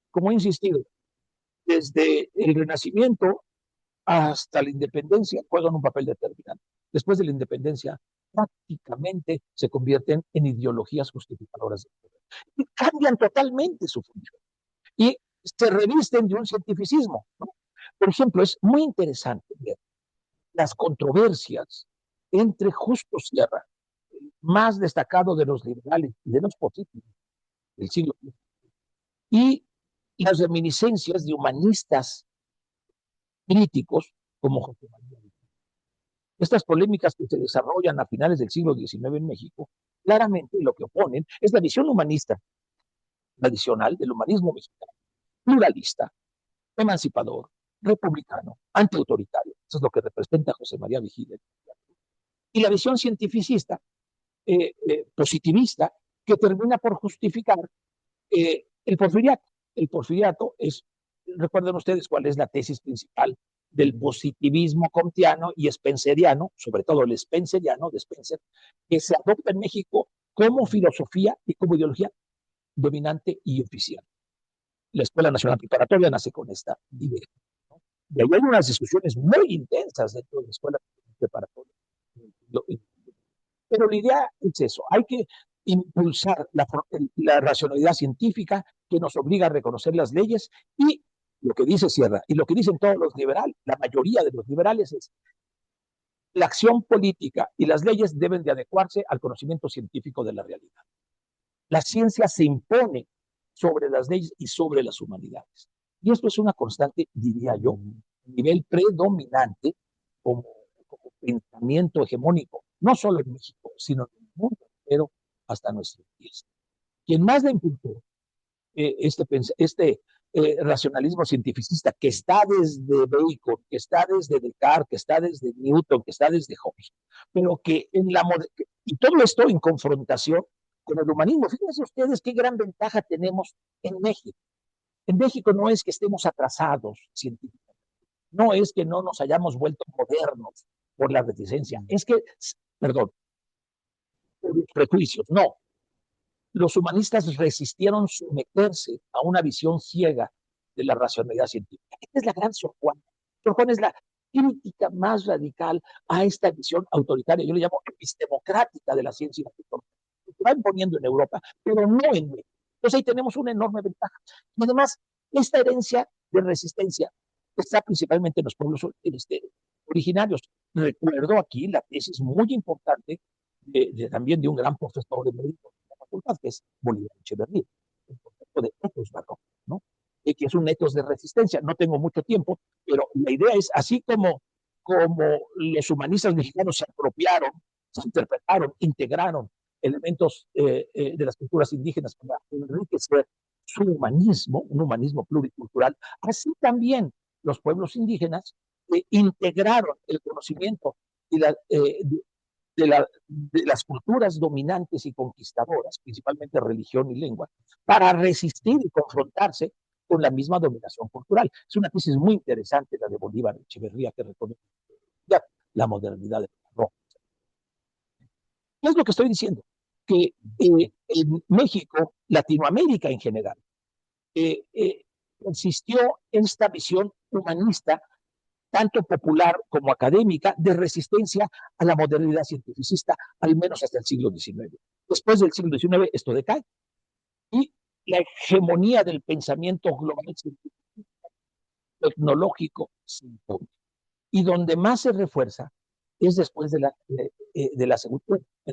Como he insistido, desde el Renacimiento hasta la independencia juegan un papel determinante. Después de la independencia, prácticamente se convierten en ideologías justificadoras del poder. Y cambian totalmente su función. Y se revisten de un cientificismo, ¿no? Por ejemplo, es muy interesante ver las controversias entre Justo Sierra, el más destacado de los liberales y de los positivos del siglo XX, y las reminiscencias de humanistas críticos como José María. Estas polémicas que se desarrollan a finales del siglo XIX en México, claramente lo que oponen es la visión humanista tradicional del humanismo mexicano, pluralista, emancipador, republicano, antiautoritario. Eso es lo que representa José María Vigil. Y la visión cientificista, positivista, que termina por justificar el porfiriato. El porfiriato es, recuerden ustedes cuál es la tesis principal del positivismo comtiano y spenceriano, sobre todo el spenceriano de Spencer, que se adopta en México como filosofía y como ideología dominante y oficial. La Escuela Nacional Preparatoria nace con esta idea, ¿no? Y ahí hay unas discusiones muy intensas dentro de la Escuela Preparatoria. Pero la idea es eso, hay que impulsar la racionalidad científica que nos obliga a reconocer las leyes, y lo que dice Sierra y lo que dicen todos los liberales, la mayoría de los liberales, es la acción política y las leyes deben de adecuarse al conocimiento científico de la realidad. La ciencia se impone sobre las leyes y sobre las humanidades. Y esto es una constante, diría yo, a nivel predominante como pensamiento hegemónico, no solo en México, sino en el mundo entero hasta nuestros días. Quien más le impulsó este racionalismo cientificista, que está desde Bacon, que está desde Descartes, que está desde Newton, que está desde Hobbes, pero que y todo esto en confrontación con el humanismo. Fíjense ustedes qué gran ventaja tenemos en México. En México no es que estemos atrasados científicamente, no es que no nos hayamos vuelto modernos por la reticencia, es que, perdón, por los prejuicios, no. Los humanistas resistieron someterse a una visión ciega de la racionalidad científica. Esta es la gran Sor Juana. Sor Juana es la crítica más radical a esta visión autoritaria, yo le llamo epistemocrática de la ciencia y la tecnología, que se va imponiendo en Europa, pero no en México. Entonces ahí tenemos una enorme ventaja. Y además, esta herencia de resistencia está principalmente en los pueblos originarios. Recuerdo aquí la tesis muy importante también de un gran profesor de médico de la facultad, que es Bolívar Echeverría, el concepto de etos barroco, ¿no? Que es un etos de resistencia. No tengo mucho tiempo, pero la idea es, así como los humanistas mexicanos se apropiaron, se interpretaron, integraron elementos de las culturas indígenas para enriquecer su humanismo, un humanismo pluricultural, así también los pueblos indígenas integraron el conocimiento y de las culturas dominantes y conquistadoras, principalmente religión y lengua, para resistir y confrontarse con la misma dominación cultural. Es una tesis muy interesante la de Bolívar Echeverría, que reconoce la modernidad de Roma. ¿Qué es lo que estoy diciendo? Que en México, Latinoamérica en general, existió esta visión humanista, tanto popular como académica, de resistencia a la modernidad cientificista, al menos hasta el siglo XIX. Después del siglo XIX esto decae y la hegemonía del pensamiento global tecnológico se impone. Y donde más se refuerza es después de la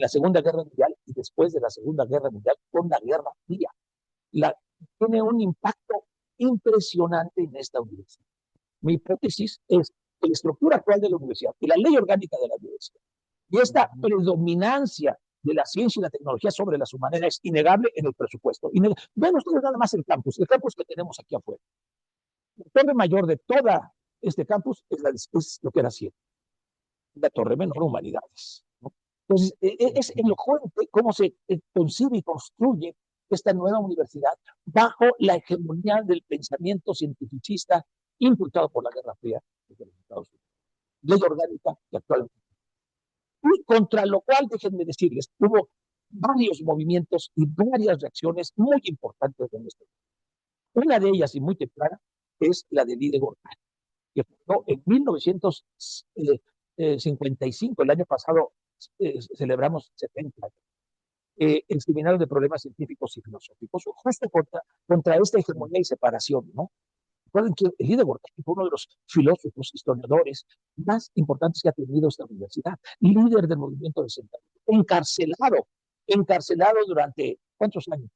Segunda Guerra Mundial y después de la Segunda Guerra Mundial con la Guerra Fría. Tiene un impacto impresionante en esta universidad. Mi hipótesis es que la estructura actual de la universidad y la ley orgánica de la universidad y esta predominancia de la ciencia y la tecnología sobre las humanidades es innegable en el presupuesto. Vean ustedes nada más el campus que tenemos aquí afuera. La torre mayor de toda este campus es lo que era CIE, la torre menor humanidades, ¿no? Entonces, es elocuente cómo se concibe y construye esta nueva universidad bajo la hegemonía del pensamiento cientificista impulsado por la Guerra Fría de los Estados Unidos. Ley orgánica que actualmente. Y contra lo cual, déjenme decirles, hubo varios movimientos y varias reacciones muy importantes de nuestro país. Una de ellas, y muy temprana, es la de Lide Gortari, que fundó en 1955, el año pasado celebramos 70 años, el Seminario de Problemas Científicos y Filosóficos, justo contra esta hegemonía y separación, ¿no? Recuerden que Lide Gortari fue uno de los filósofos, historiadores más importantes que ha tenido esta universidad, líder del movimiento de centralismo, encarcelado durante ¿cuántos años?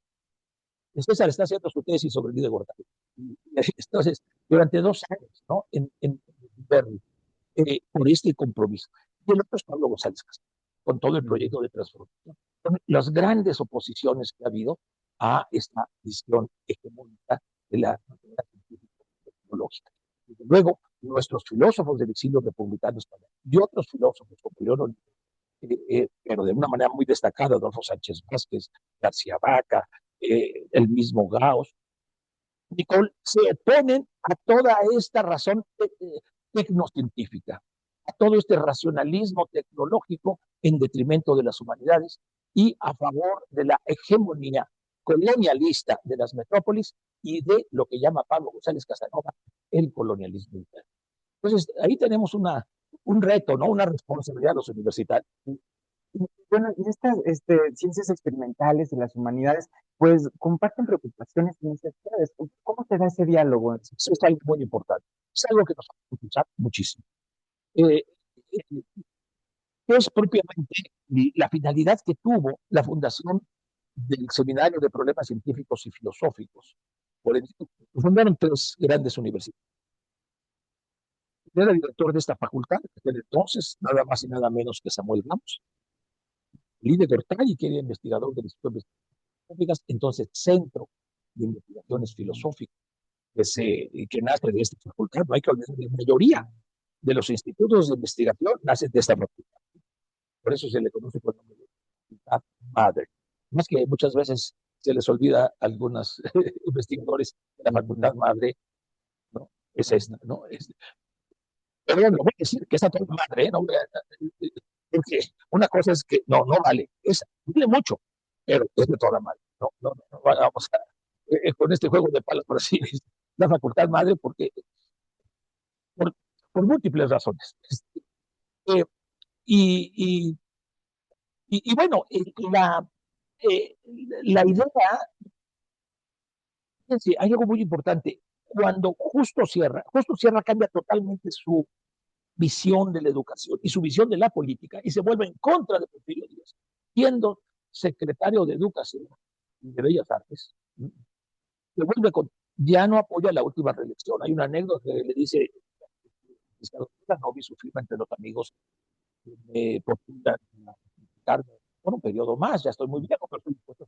César está haciendo su tesis sobre Lide Gortari. Entonces, durante 2 años, ¿no? En Berlín, por este compromiso. Y el otro es Pablo González Castillo, con todo el proyecto de transformación. Son las grandes oposiciones que ha habido a esta visión hegemónica de la tecnológica. Desde luego, nuestros filósofos del exilio republicano español y otros filósofos como León, pero de una manera muy destacada, Adolfo Sánchez Vázquez, García Vaca, el mismo Gauss, Nicole, se oponen a toda esta razón tecnocientífica, a todo este racionalismo tecnológico en detrimento de las humanidades y a favor de la hegemonía colonialista de las metrópolis y de lo que llama Pablo González Casanova el colonialismo interno. Entonces, ahí tenemos un reto, ¿no? Una responsabilidad de los universitarios. Bueno, y estas ciencias experimentales y las humanidades, pues comparten preocupaciones y necesidades. ¿Cómo se da ese diálogo? Eso es algo muy importante. Es algo que nos va a impulsar muchísimo. ¿Qué es propiamente la finalidad que tuvo la fundación del Seminario de Problemas Científicos y Filosóficos? Fundaron 3 grandes universidades. Era director de esta facultad, desde entonces, nada más y nada menos que Samuel Ramos. Lide Gortari, que era investigador del Instituto de Investigaciones Filosóficas, entonces Centro de Investigaciones Filosóficas, que nace de esta facultad. No hay que olvidar, la mayoría de los institutos de investigación nacen de esta facultad. Por eso se le conoce con el nombre de facultad madre. Más que muchas veces se les olvida a algunos investigadores de la facultad madre, ¿no? Es esta, ¿no? Pero bueno, voy a decir que esta madre, ¿no? Porque una cosa es que no vale, vale mucho, pero es de toda madre. No vamos con este juego de palabras, por así decirlo, la facultad madre, porque por, por múltiples razones. Eh, y, y bueno, la idea, fíjense, hay algo muy importante. Cuando Justo Sierra cambia totalmente su visión de la educación y su visión de la política y se vuelve en contra de Porfirio Díaz, siendo secretario de Educación y de Bellas Artes, se vuelve ya no apoya la última reelección. Hay una anécdota que le dice, no vi su firma entre los amigos, postulan por un periodo más, ya estoy muy viejo, pero estoy dispuesto.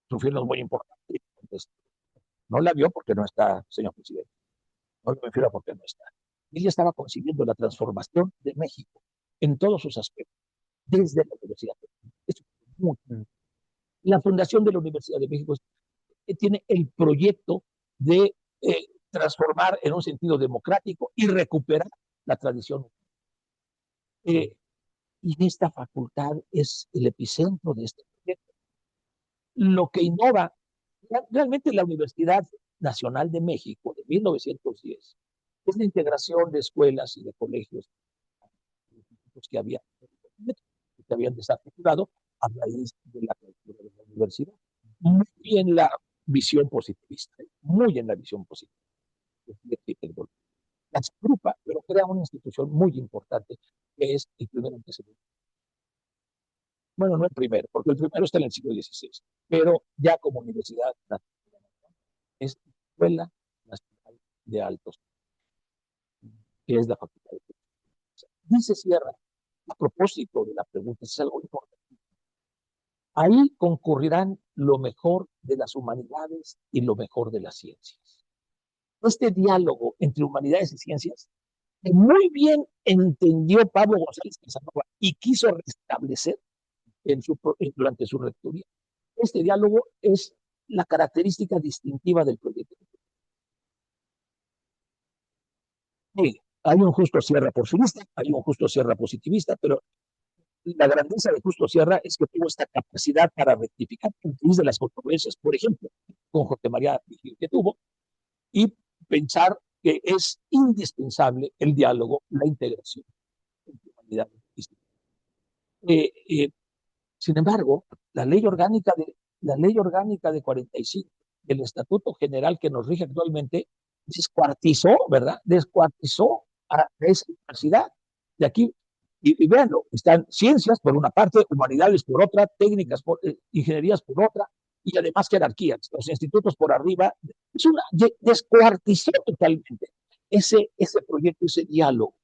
Su firma es muy importante. Entonces, no la vio porque no está, señor presidente. No me refiero a porque no está. Ella estaba concibiendo la transformación de México en todos sus aspectos, desde la Universidad de México. Eso es muy La Fundación de la Universidad de México tiene el proyecto de transformar en un sentido democrático y recuperar la tradición. y esta facultad es el epicentro de este proyecto. Lo que innova realmente la Universidad Nacional de México de 1910 es la integración de escuelas y de colegios que habían desarticulado a raíz de la apertura de la universidad. Muy en la visión positivista, muy en la visión positivista. Las agrupa, pero crea una institución muy importante, que es el primer antecedente. Bueno, no el primero, porque el primero está en el siglo XVI, pero ya como universidad es la Escuela Nacional de Altos, que es la Facultad de Ciencias. Dice Sierra, a propósito de la pregunta, es algo importante. Ahí concurrirán lo mejor de las humanidades y lo mejor de las ciencias. Este diálogo entre humanidades y ciencias, que muy bien entendió Pablo González Casanova y quiso restablecer durante su rectoría. Este diálogo es la característica distintiva del proyecto. Sí, hay un Justo Sierra porfirista, hay un Justo Sierra positivista, pero la grandeza de Justo Sierra es que tuvo esta capacidad para rectificar de las controversias, por ejemplo, con José María Vigil que tuvo, y pensar que es indispensable el diálogo, la integración entre humanidades y sin embargo, la ley orgánica de 45, el Estatuto General que nos rige actualmente, descuartizó, ¿verdad? Descuartizó a esa universidad. De aquí, y véanlo, están ciencias por una parte, humanidades por otra, técnicas, ingenierías por otra, y además jerarquías, los institutos por arriba. Es una, descuartizó totalmente ese proyecto, ese diálogo,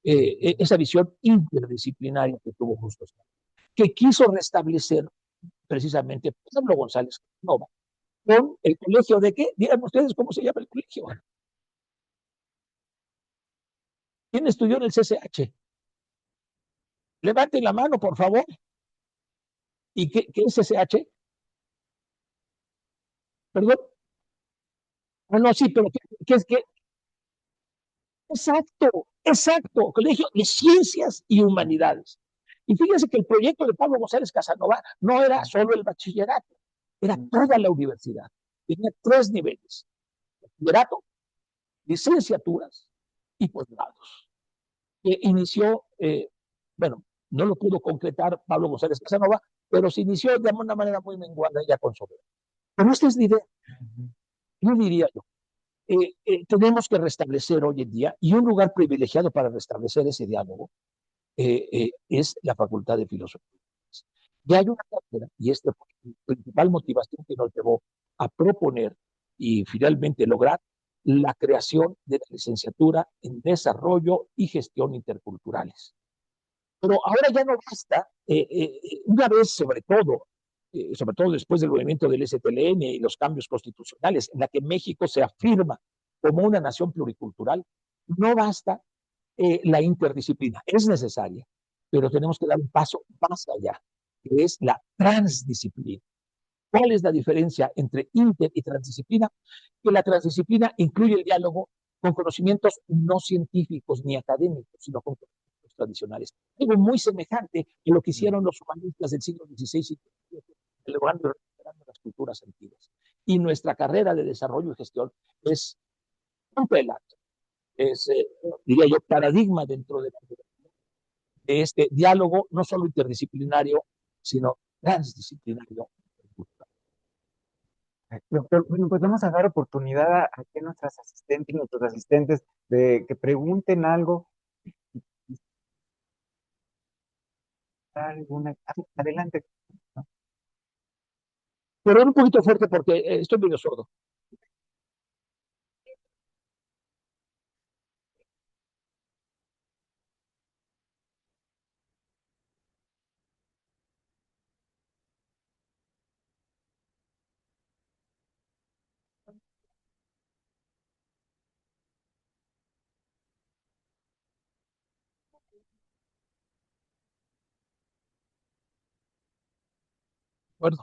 esa visión interdisciplinaria que tuvo Justo, que quiso restablecer precisamente Pablo González Nova con el colegio de qué, díganme ustedes cómo se llama el colegio. ¿Quién estudió en el CCH? Levanten la mano, por favor. ¿Y qué es CCH? Perdón. Ah, no, sí, pero ¿qué es qué? Exacto, exacto, Colegio de Ciencias y Humanidades. Y fíjense que el proyecto de Pablo González Casanova no era solo el bachillerato, era toda la universidad. Tenía 3 niveles: bachillerato, licenciaturas y posgrados. Que inició, bueno, no lo pudo concretar Pablo González Casanova, pero se inició de una manera muy menguada ya con Sober. Pero esta es la idea, yo diría yo. Tenemos que restablecer hoy en día, y un lugar privilegiado para restablecer ese diálogo es la Facultad de Filosofía. Ya hay una cátedra, y esta fue la principal motivación que nos llevó a proponer y finalmente lograr la creación de la licenciatura en Desarrollo y Gestión Interculturales. Pero ahora ya no basta, una vez sobre todo después del movimiento del STLN y los cambios constitucionales, en la que México se afirma como una nación pluricultural, no basta la interdisciplina, es necesaria, pero tenemos que dar un paso más allá, que es la transdisciplina. ¿Cuál es la diferencia entre inter y transdisciplina? Que la transdisciplina incluye el diálogo con conocimientos no científicos ni académicos, sino con conocimientos tradicionales. Algo muy semejante a lo que hicieron los humanistas del siglo XVI y XVII, recuperando las culturas antiguas. Y nuestra carrera de desarrollo y gestión es un pelazo, es, diría yo, paradigma dentro de este diálogo, no solo interdisciplinario, sino transdisciplinario. Doctor, bueno, pues vamos a dar oportunidad a que nuestras asistentes y nuestros asistentes de que pregunten algo. Alguna, adelante. Pero un poquito fuerte porque estoy medio sordo. Bueno,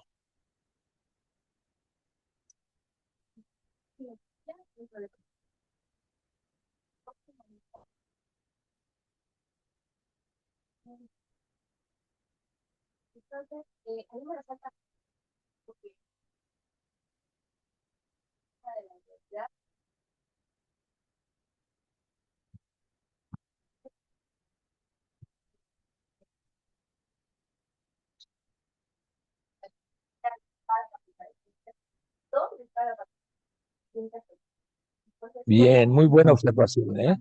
Bien, muy buena observación, ¿eh?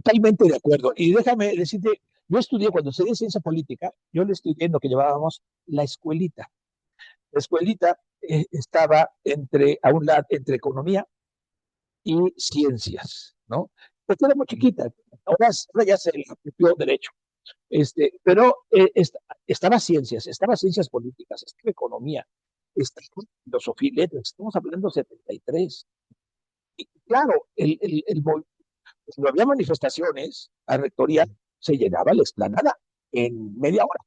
Totalmente de acuerdo. Y déjame decirte, yo estudié, cuando estudié ciencia política, yo le estudié en lo que llamábamos la escuelita. La escuelita estaba a un lado, entre economía y ciencias, ¿no? Porque era muy chiquita. Ahora ya se le apropió derecho. Pero estaba ciencias políticas, estaba economía, estaba filosofía y letras. Estamos hablando de 73. Y claro, cuando había manifestaciones a rectoría, se llenaba la explanada en media hora,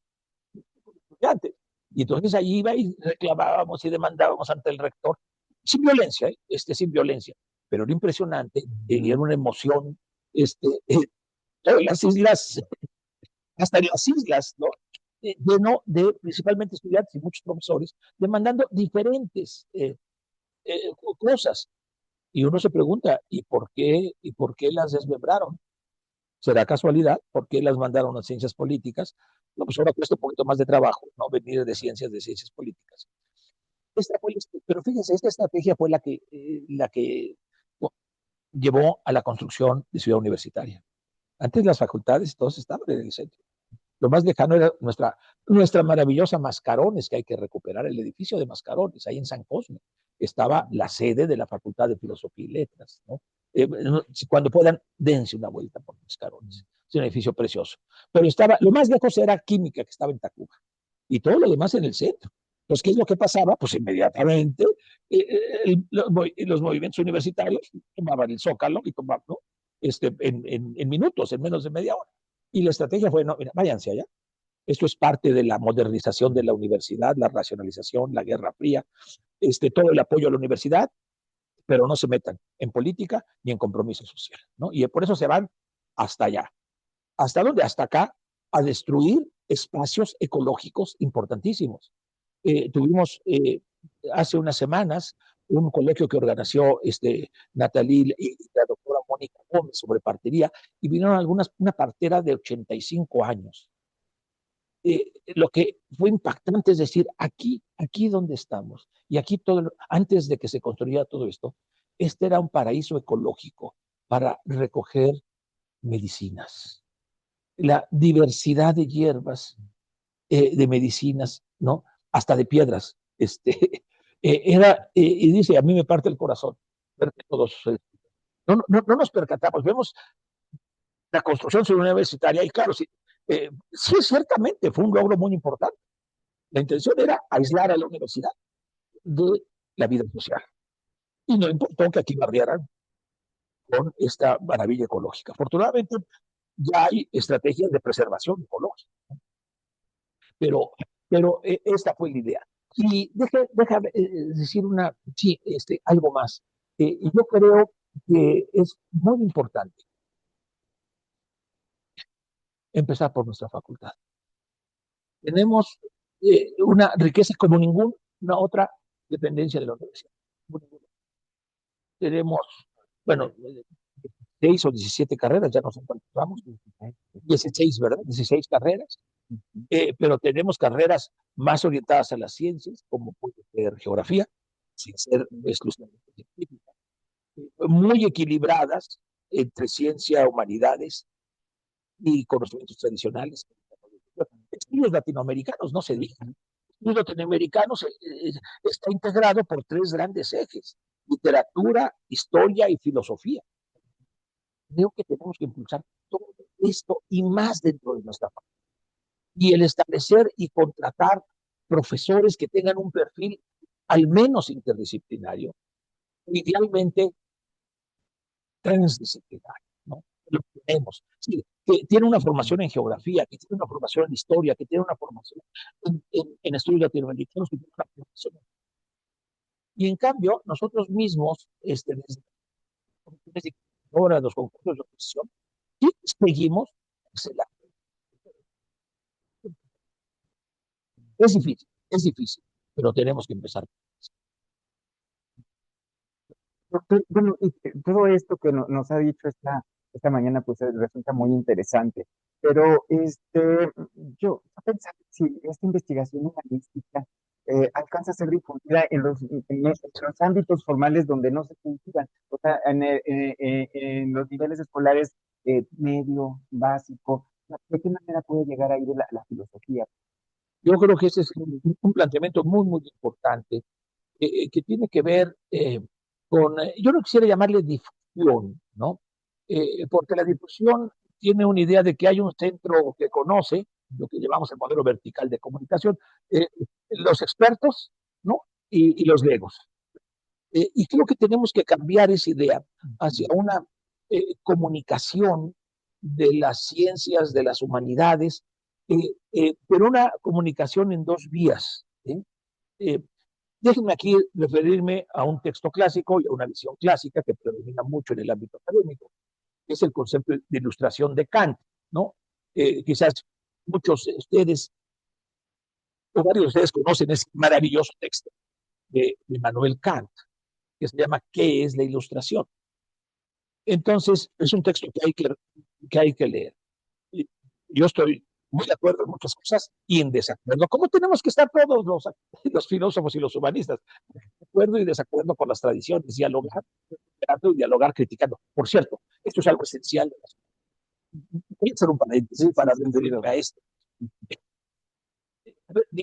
estudiantes. Y entonces allí iba y reclamábamos y demandábamos ante el rector, sin violencia, sin violencia, pero era impresionante, era una emoción, todas las islas, hasta en las islas, ¿no? Lleno de principalmente estudiantes y muchos profesores, demandando diferentes cosas. Y uno se pregunta, ¿y por qué las desmembraron? ¿Será casualidad? ¿Por qué las mandaron a ciencias políticas? No, pues ahora cuesta un poquito más de trabajo, ¿no? Venir de ciencias políticas. Pero fíjense, esta estrategia fue la que llevó a la construcción de Ciudad Universitaria. Antes las facultades todos estaban en el centro. Lo más lejano era nuestra maravillosa Mascarones, que hay que recuperar, el edificio de Mascarones, ahí en San Cosme. Estaba la sede de la Facultad de Filosofía y Letras, ¿no? Cuando puedan, dense una vuelta por Mascarones. Es un edificio precioso. Pero lo más lejos era Química, que estaba en Tacuba. Y todo lo demás en el centro. Entonces, ¿qué es lo que pasaba? Pues inmediatamente los movimientos universitarios tomaban el Zócalo y tomaban, ¿no? En minutos, en menos de media hora. Y la estrategia fue, no, mira, váyanse allá. Esto es parte de la modernización de la universidad, la racionalización, la Guerra Fría, todo el apoyo a la universidad, pero no se metan en política ni en compromiso social, ¿no? Y por eso se van hasta allá. ¿Hasta dónde? Hasta acá, a destruir espacios ecológicos importantísimos. Tuvimos hace unas semanas un coloquio que organizó Natalie y la doctora Mónica Gómez sobre partería, y vinieron una partera de 85 años. Lo que fue impactante es decir, aquí donde estamos, y aquí antes de que se construyera todo esto, este era un paraíso ecológico para recoger medicinas. La diversidad de hierbas, de medicinas, ¿no? Hasta de piedras. Y dice, a mí me parte el corazón ver que todos, no nos percatamos, vemos la construcción universitaria y claro, sí, ciertamente fue un logro muy importante. La intención era aislar a la universidad de la vida social. Y no importó que aquí barrieran con esta maravilla ecológica. Afortunadamente, ya hay estrategias de preservación ecológica, pero, pero esta fue la idea. Y déjame decir sí, algo más. Yo creo que es muy importante empezar por nuestra facultad. Tenemos una riqueza como ninguna otra dependencia de la universidad. Tenemos, bueno, 6 o 17 carreras, ya nos encontramos, 16, ¿verdad? 16 carreras, pero tenemos carreras más orientadas a las ciencias, como puede ser geografía, sin ser exclusivamente científica, muy equilibradas entre ciencia, humanidades y conocimientos tradicionales. Estudios latinoamericanos, no se digan. Estudios latinoamericanos está integrado por 3 grandes ejes: literatura, historia y filosofía. Creo que tenemos que impulsar todo esto y más dentro de nuestra familia. Y el establecer y contratar profesores que tengan un perfil al menos interdisciplinario, idealmente transdisciplinario, ¿no? Lo tenemos. Sí, que tiene una formación en geografía, que tiene una formación en historia, que tiene una formación en estudios latinoamericanos, que tiene una formación. Y en cambio, nosotros mismos, desde ahora los concursos de oposición, sí seguimos. Es difícil, pero tenemos que empezar. Doctor, bueno, y todo esto que nos ha dicho esta mañana, pues resulta muy interesante. Pero yo pensaba si esta investigación humanística alcanza a ser difundida en los ámbitos formales donde no se cultivan, o sea, en los niveles escolares medio, básico. ¿De qué manera puede llegar ahí la filosofía? Yo creo que ese es un planteamiento muy, muy importante, que tiene que ver con, yo no quisiera llamarle difusión, ¿no? Porque la difusión tiene una idea de que hay un centro que conoce, lo que llamamos el modelo vertical de comunicación, eh, los expertos, ¿no? Y los legos. Y creo que tenemos que cambiar esa idea hacia una comunicación de las ciencias, de las humanidades, pero una comunicación en dos vías. ¿Sí? Eh, Déjenme aquí referirme a un texto clásico y a una visión clásica que predomina mucho en el ámbito académico, que es el concepto de ilustración de Kant, ¿no? Quizás muchos de ustedes, o varios de ustedes conocen ese maravilloso texto de Manuel Kant, que se llama ¿Qué es la ilustración? Entonces, es un texto que hay que leer. Y yo estoy muy de acuerdo en muchas cosas y en desacuerdo, como tenemos que estar todos los filósofos y los humanistas, de acuerdo y desacuerdo con las tradiciones, dialogar, y dialogar criticando. Por cierto, esto es algo esencial. Voy a hacer un paréntesis para referirme a esto.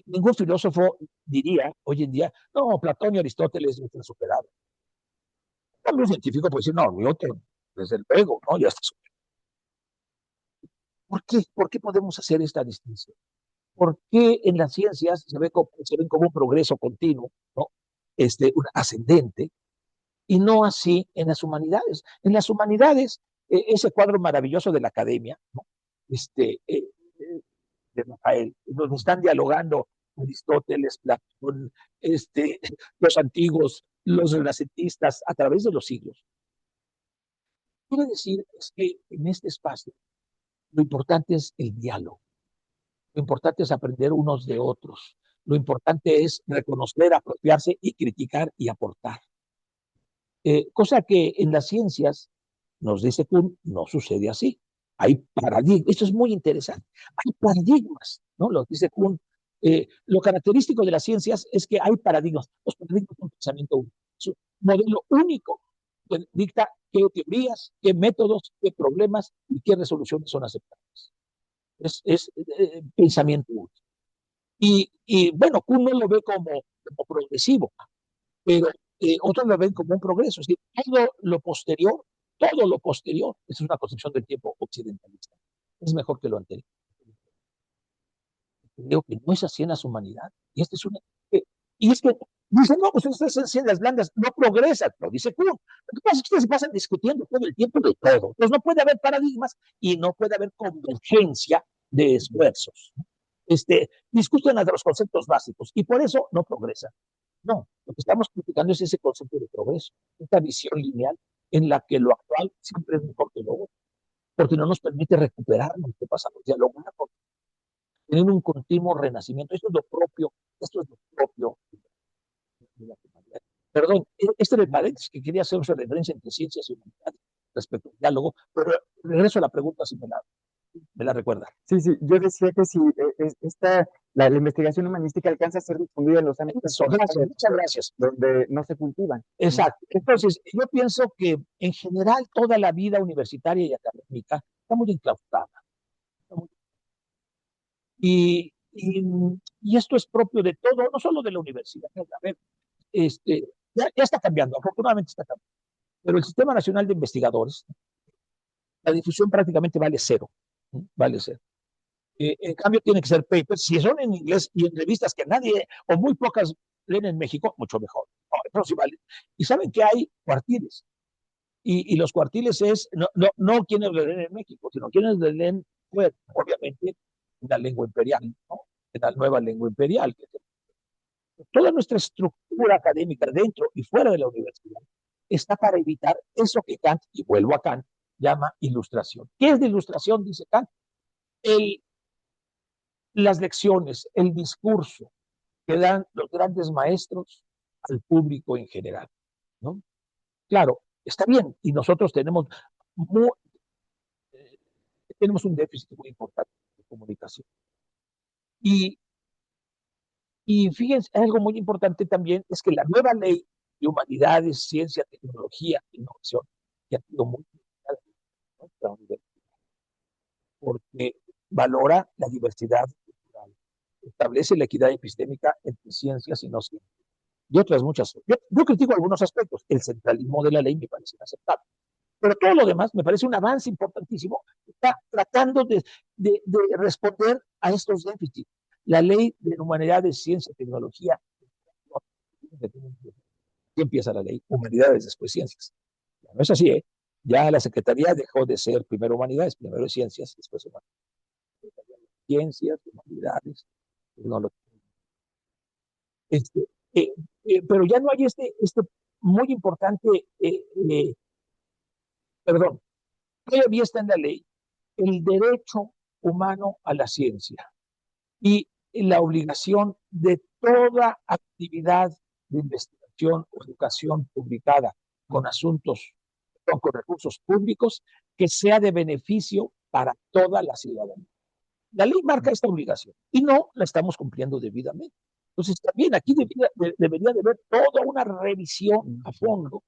Ningún filósofo diría hoy en día, no, Platón y Aristóteles están superados. Algún científico puede decir, no, Newton, desde luego, ¿no? Ya está superado. ¿Por qué? ¿Por qué podemos hacer esta distinción? ¿Por qué en las ciencias se ven como un progreso continuo, ¿no? Un ascendente, y no así en las humanidades? En las humanidades, ese cuadro maravilloso de la academia, ¿no? De Rafael, donde están dialogando Aristóteles, Platón, los antiguos, los renacentistas, a través de los siglos. Quiere decir es que en este espacio lo importante es el diálogo. Lo importante es aprender unos de otros. Lo importante es reconocer, apropiarse y criticar y aportar. Cosa que en las ciencias, nos dice Kuhn, no sucede así. Hay paradigmas. Esto es muy interesante. Hay paradigmas, ¿no? Lo dice Kuhn. Lo característico de las ciencias es que hay paradigmas. Los paradigmas son un pensamiento único. Es un modelo único que dicta qué teorías, qué métodos, qué problemas y qué resoluciones son aceptables. Es pensamiento útil. Y bueno, Kuhn no lo ve como progresivo, pero otros lo ven como un progreso. Es decir, todo lo posterior, es una concepción del tiempo occidentalista. Es mejor que lo anterior. Creo que no es así en las humanidades. Y, y es que dicen, no, pues ustedes son ciencias blandas, no progresan, lo dice Kuhn. Lo que pasa es que ustedes se pasan discutiendo todo el tiempo de todo. Entonces no puede haber paradigmas y no puede haber convergencia de esfuerzos. Discuten de los conceptos básicos y por eso no progresan. No, lo que estamos criticando es ese concepto de progreso, esta visión lineal en la que lo actual siempre es mejor que lo otro, porque no nos permite recuperar lo que pasamos, dialogar, tener un continuo renacimiento. Esto es lo propio de la humanidad. Perdón, este es el paréntesis que quería hacer una referencia entre ciencias y humanidades respecto al diálogo, pero regreso a la pregunta si me la recuerda. Sí, sí, yo decía que si la investigación humanística alcanza a ser difundida en los ámbitos Muchas gracias. donde no se cultivan. Exacto. Entonces, yo pienso que en general toda la vida universitaria y académica está muy enclaustrada. Y esto es propio de todo, no solo de la universidad. A ver, ya está cambiando, afortunadamente está cambiando. Pero el Sistema Nacional de Investigadores, la difusión prácticamente vale cero. Vale cero. En cambio, tiene que ser papers, si son en inglés y en revistas que nadie o muy pocas leen en México, mucho mejor. No, sí vale. Y saben que hay cuartiles. Y los cuartiles es, no quienes lo leen en México, sino quienes lo leen fuera, obviamente, en la lengua imperial, ¿no? En la nueva lengua imperial. Toda nuestra estructura académica dentro y fuera de la universidad está para evitar eso que Kant, y vuelvo a Kant, llama ilustración. ¿Qué es de ilustración? Dice Kant. El, las lecciones, el discurso que dan los grandes maestros al público en general, ¿no? Claro, está bien, y nosotros muy, tenemos un déficit muy importante de comunicación. Y, y fíjense, algo muy importante también es que la nueva ley de humanidades, ciencia, tecnología, innovación, que ha sido muy importante, porque valora la diversidad cultural, establece la equidad epistémica entre ciencias y no ciencias, y otras muchas. Yo critico algunos aspectos. El centralismo de la ley me parece inaceptable. Pero todo lo demás me parece un avance importantísimo. Está tratando de responder a estos déficits. La ley de humanidades, ciencia, tecnología. ¿Qué empieza la ley? Humanidades, después ciencias. Ya no es así, ¿eh? Ya la Secretaría dejó de ser primero humanidades, primero ciencias, después humanidades. Ciencias, humanidades, tecnología. Este, eh, pero ya no hay este muy importante, perdón, todavía está en la ley el derecho humano a la ciencia y la obligación de toda actividad de investigación o educación publicada con asuntos, con recursos públicos, que sea de beneficio para toda la ciudadanía. La ley marca esta obligación y no la estamos cumpliendo debidamente. Entonces, también aquí debería de haber toda una revisión a fondo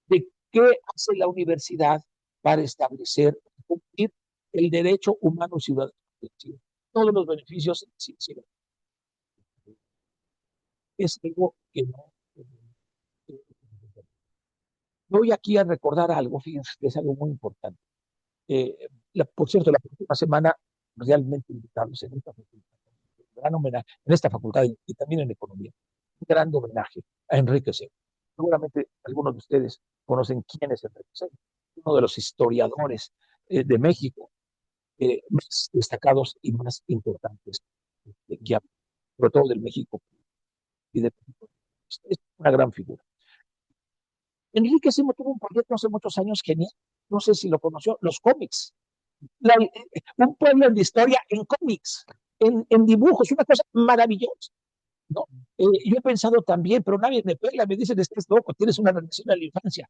de qué hace la universidad para establecer, cumplir el derecho humano ciudadano. Todos los beneficios sí, sí, es algo que no. Voy aquí a recordar algo, fíjense, que es algo muy importante. Por cierto, la próxima semana, realmente invitados en esta facultad, gran homenaje, en esta facultad y también en economía, un gran homenaje a Enrique Seco. Seguramente algunos de ustedes conocen quién es Enrique Seco, uno de los historiadores de México más destacados y más importantes, que sobre todo del México y de México. Es una gran figura. Enrique Simo tuvo un proyecto hace muchos años genial, no sé si lo conoció, los cómics. Un pueblo de historia en cómics, en dibujos, una cosa maravillosa. ¿No? Yo he pensado también, pero nadie me pela, me dicen, estás loco, tienes una relación a la infancia.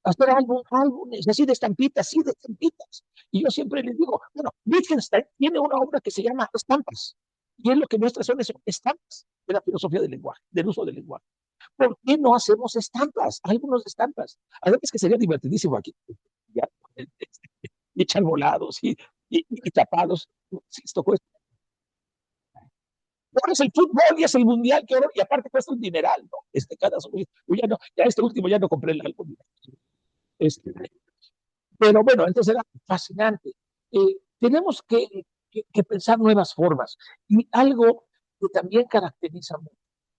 Hacer álbumes, así de estampitas, sí, de estampitas. Y yo siempre les digo, bueno, Wittgenstein tiene una obra que se llama Estampas, y es lo que muestra son estampas de la filosofía del lenguaje, del uso del lenguaje. ¿Por qué no hacemos estampas? Algunos estampas. Además que sería divertidísimo aquí. Ya, y echar volados y tapados. Esto cuesta. Ahora es el fútbol y es el mundial que ahora, y aparte cuesta un dineral, ¿no? Cada ya no, ya este último ya no compré el álbum. Pero bueno, entonces era fascinante. Tenemos que pensar nuevas formas. Y algo que también caracteriza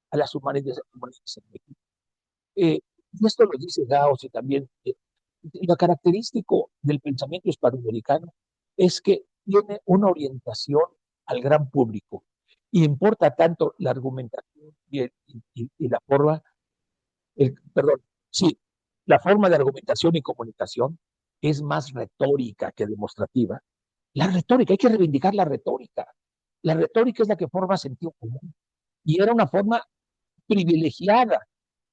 a las humanidades en México. Y esto lo dice Gauss y también lo característico del pensamiento hispanoamericano es que tiene una orientación al gran público y importa tanto la argumentación y la forma, perdón, sí, la forma de argumentación y comunicación es más retórica que demostrativa. La retórica, hay que reivindicar la retórica. La retórica es la que forma sentido común y era una forma privilegiada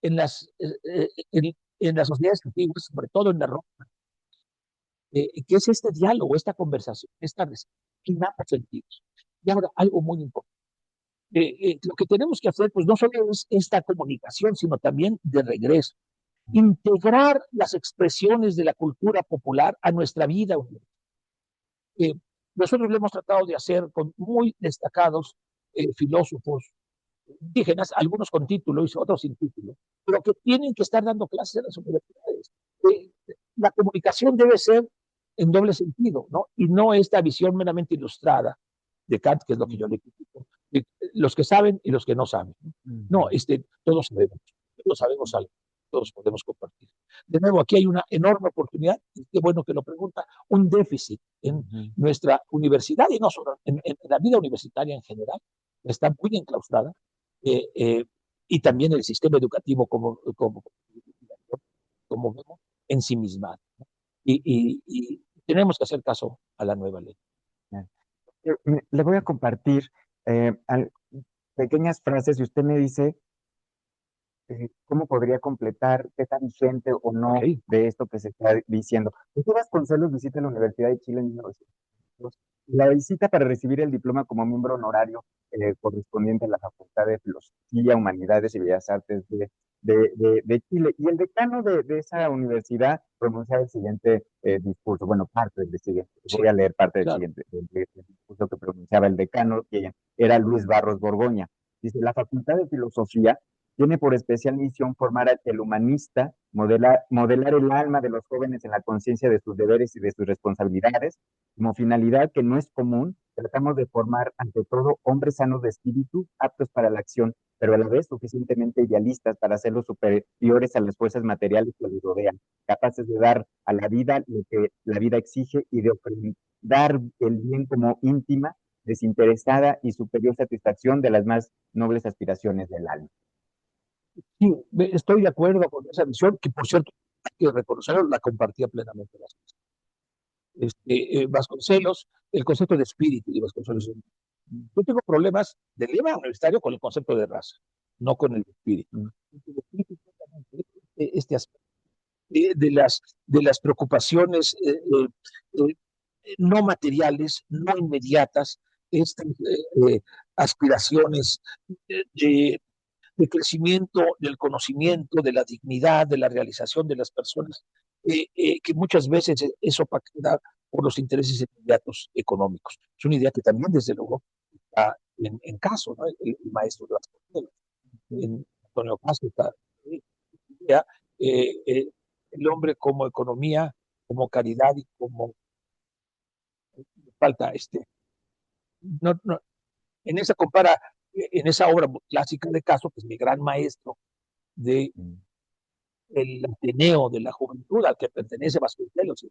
en en las sociedades antiguas, sobre todo en la Roma, que es este diálogo, esta conversación, esta en ambos sentidos. Y ahora, algo muy importante. Lo que tenemos que hacer, pues no solo es esta comunicación, sino también de regreso. Integrar las expresiones de la cultura popular a nuestra vida. Nosotros lo hemos tratado de hacer con muy destacados filósofos indígenas, algunos con título y otros sin título, pero que tienen que estar dando clases en las universidades. La comunicación debe ser en doble sentido, ¿no? Y no esta visión meramente ilustrada de Kant, que es lo que yo le critico, los que saben y los que no saben. No, Ujú. todos sabemos algo, todos podemos compartir. De nuevo, aquí hay una enorme oportunidad, y qué bueno que lo pregunta, un déficit en Ujú. nuestra universidad y no solo, en la vida universitaria en general, está muy enclaustrada, eh, eh, y también el sistema educativo como vemos en sí misma. Y tenemos que hacer caso a la nueva ley. Le voy a compartir pequeñas frases y usted me dice cómo podría completar, qué está vigente o no Ok, de esto que se está diciendo. Jesús Vasconcelos visita la Universidad de Chile en 1902. La visita para recibir el diploma como miembro honorario correspondiente a la Facultad de Filosofía, Humanidades y Bellas Artes de Chile. Y el decano de esa universidad pronunciaba el siguiente discurso, bueno, parte del siguiente, sí, voy a leer parte del claro. siguiente del discurso que pronunciaba el decano, que era Luis Barros Borgoña. Dice, la Facultad de Filosofía tiene por especial misión formar al humanista, modelar el alma de los jóvenes en la conciencia de sus deberes y de sus responsabilidades. Como finalidad que no es común, tratamos de formar ante todo hombres sanos de espíritu, aptos para la acción, pero a la vez suficientemente idealistas para hacerlos superiores a las fuerzas materiales que les rodean, capaces de dar a la vida lo que la vida exige y de dar el bien como íntima, desinteresada y superior satisfacción de las más nobles aspiraciones del alma. Sí, estoy de acuerdo con esa visión, que por cierto, hay que reconocerlo, la compartía plenamente Vasconcelos, el concepto de espíritu de Vasconcelos. Yo tengo problemas de lema universitario con el concepto de raza, no con el espíritu. El espíritu es justamente este aspecto de las preocupaciones no materiales, no inmediatas, estas aspiraciones de, de crecimiento, del conocimiento, de la dignidad, de la realización de las personas, que muchas veces es opacada por los intereses inmediatos económicos. Es una idea que también, desde luego, está en caso, ¿no? El maestro de Vasconcelos, en Antonio Castro, está idea, el hombre como economía, como caridad y como falta no, no, en esa compara, en esa obra clásica de Castro, que es mi gran maestro de el Ateneo de la Juventud al que pertenece Vasconcelos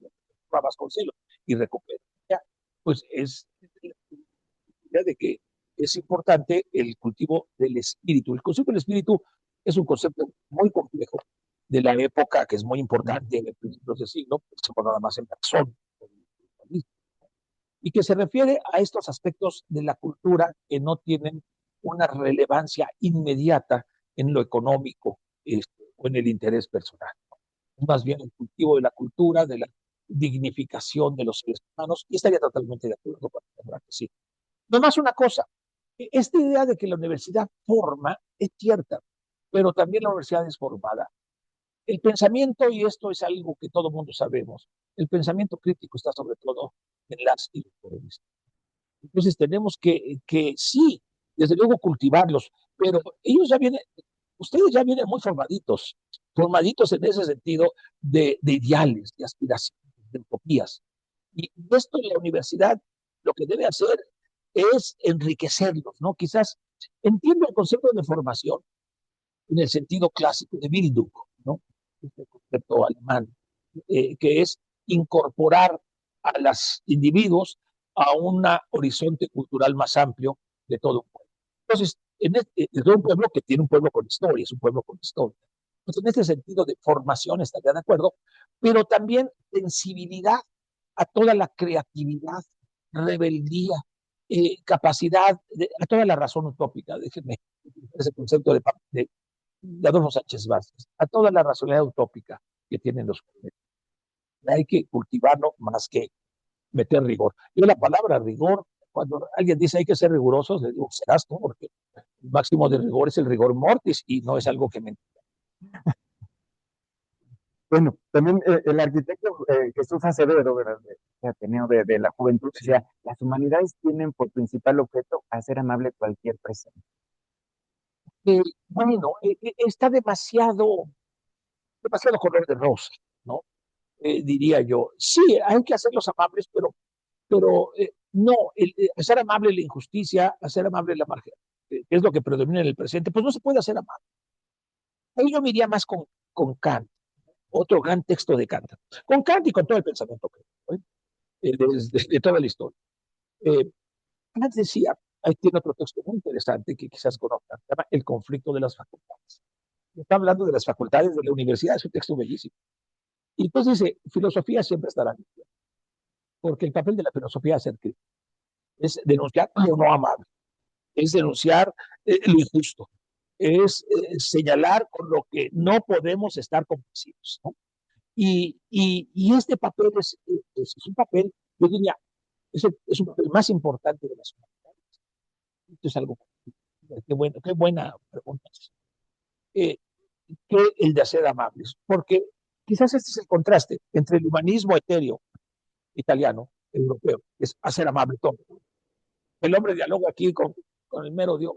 y recupera. Pues es la idea de que es importante el cultivo del espíritu. El concepto del espíritu es un concepto muy complejo de la época, que es muy importante en el principio del siglo, se pone nada más en Taxón, y que se refiere a estos aspectos de la cultura que no tienen una relevancia inmediata en lo económico o en el interés personal. Más bien el cultivo de la cultura, de la dignificación de los seres humanos, y estaría totalmente de acuerdo con que sí. No más una cosa, esta idea de que la universidad forma es cierta, pero también la universidad es formada. El pensamiento, y esto es algo que todo el mundo sabemos, el pensamiento crítico está sobre todo en las y los jóvenes. Entonces tenemos que sí, desde luego cultivarlos, pero ellos ya vienen, ustedes ya vienen muy formaditos en ese sentido de ideales, de aspiraciones, de utopías. Y esto en la universidad lo que debe hacer es enriquecerlos, ¿no? Quizás entiendo el concepto de formación en el sentido clásico de Bildung, ¿no? Este concepto alemán, que es incorporar a los individuos a un horizonte cultural más amplio de todo un pueblo. Entonces, de todo un pueblo que tiene un pueblo con historia, es un pueblo con historia. Entonces, en este sentido de formación estaría de acuerdo, pero también sensibilidad a toda la creatividad, rebeldía, capacidad, a toda la razón utópica, déjenme ese concepto de Adolfo Sánchez Vázquez, a toda la racionalidad utópica que tienen los jóvenes. Hay que cultivarlo más que meter rigor. Yo la palabra rigor, cuando alguien dice hay que ser rigurosos, le digo, serás tú, porque el máximo de rigor es el rigor mortis y no es algo que me... Bueno, también el arquitecto Jesús Acevedo, ¿verdad? De Ateneo de la Juventud, Sí. decía, las humanidades tienen por principal objeto hacer amable cualquier presente. Bueno, está demasiado color de rosa, ¿no? Diría yo. Sí, hay que hacerlos amables, pero No, hacer amable la injusticia, hacer amable la margen, que es lo que predomina en el presente, pues no se puede hacer amable. Ahí yo me iría más con Kant, otro gran texto de Kant. Con Kant y con todo el pensamiento de toda la historia. Kant decía, ahí tiene otro texto muy interesante que quizás conozcan, se llama El conflicto de las facultades. Está hablando de las facultades de la universidad, es un texto bellísimo. Y entonces dice, filosofía siempre estará limpia, porque el papel de la filosofía es ser crítico, es denunciar lo no amable, es denunciar lo injusto, es señalar con lo que no podemos estar complacivos, ¿no? Y este papel es un papel, yo diría, es un papel más importante de las humanidades. Esto es algo, qué buena pregunta. Eh, que el de hacer amables, porque quizás este es el contraste entre el humanismo etéreo italiano, europeo, que es hacer amable todo. El hombre dialoga aquí con el mero Dios,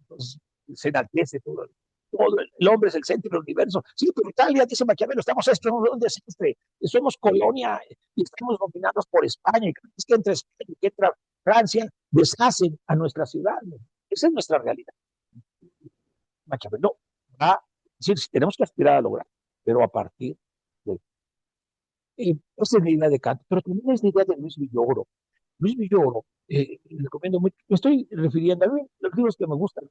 entonces, se enaltece todo el hombre es el centro del universo. Sí, pero Italia, dice Maquiavelo, estamos esto un desastre, somos colonia y estamos dominados por España, y es que entre España y que entra Francia deshacen a nuestra ciudad. Esa es nuestra realidad. Maquiavelo va a decir, si tenemos que aspirar a lograr, pero a partir de... esa es la idea de Kant, pero también es la idea de Luis Villoro. Luis Villoro, recomiendo mucho, me estoy refiriendo a mí, los libros que me gustan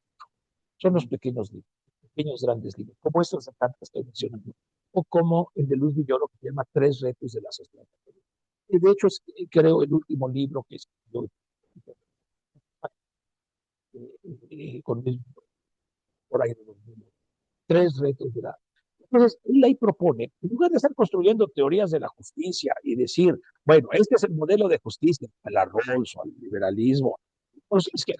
son los pequeños libros, pequeños grandes libros, como estos de Kant que estoy mencionando, o como el de Luis Villoro que se llama Tres retos de la sociedad. Y de hecho, es, creo, el último libro que escribió con Luis por ahí de los libros. Tres retos de la... Entonces, él ahí propone, en lugar de estar construyendo teorías de la justicia y decir, bueno, este es el modelo de justicia, al Rawls o al liberalismo, pues es que,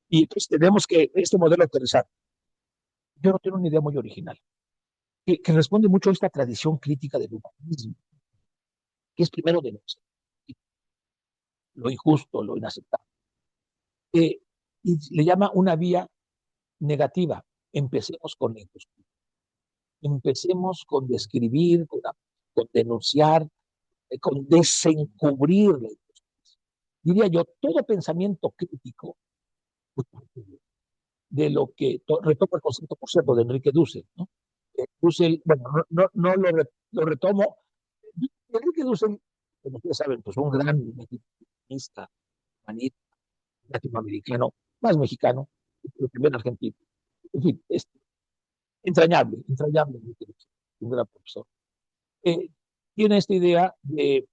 y entonces tenemos que este modelo aterrizar. Yo no tengo una idea muy original, que responde mucho a esta tradición crítica del humanismo, que es primero denunciar lo injusto, lo inaceptable. Y le llama una vía negativa. Empecemos con la injusticia. Empecemos con describir, con denunciar, con desencubrir la injusticia. Diría yo, todo pensamiento crítico de lo que, retomo el concepto, por cierto, de Enrique Dussel, ¿no? Dussel, bueno, no lo retomo. Enrique Dussel, como ustedes saben, pues un gran mexicanista, humanista, latinoamericano, más mexicano, pero también argentino. En fin, es entrañable, entrañable, un gran profesor. Eh, Tiene esta idea de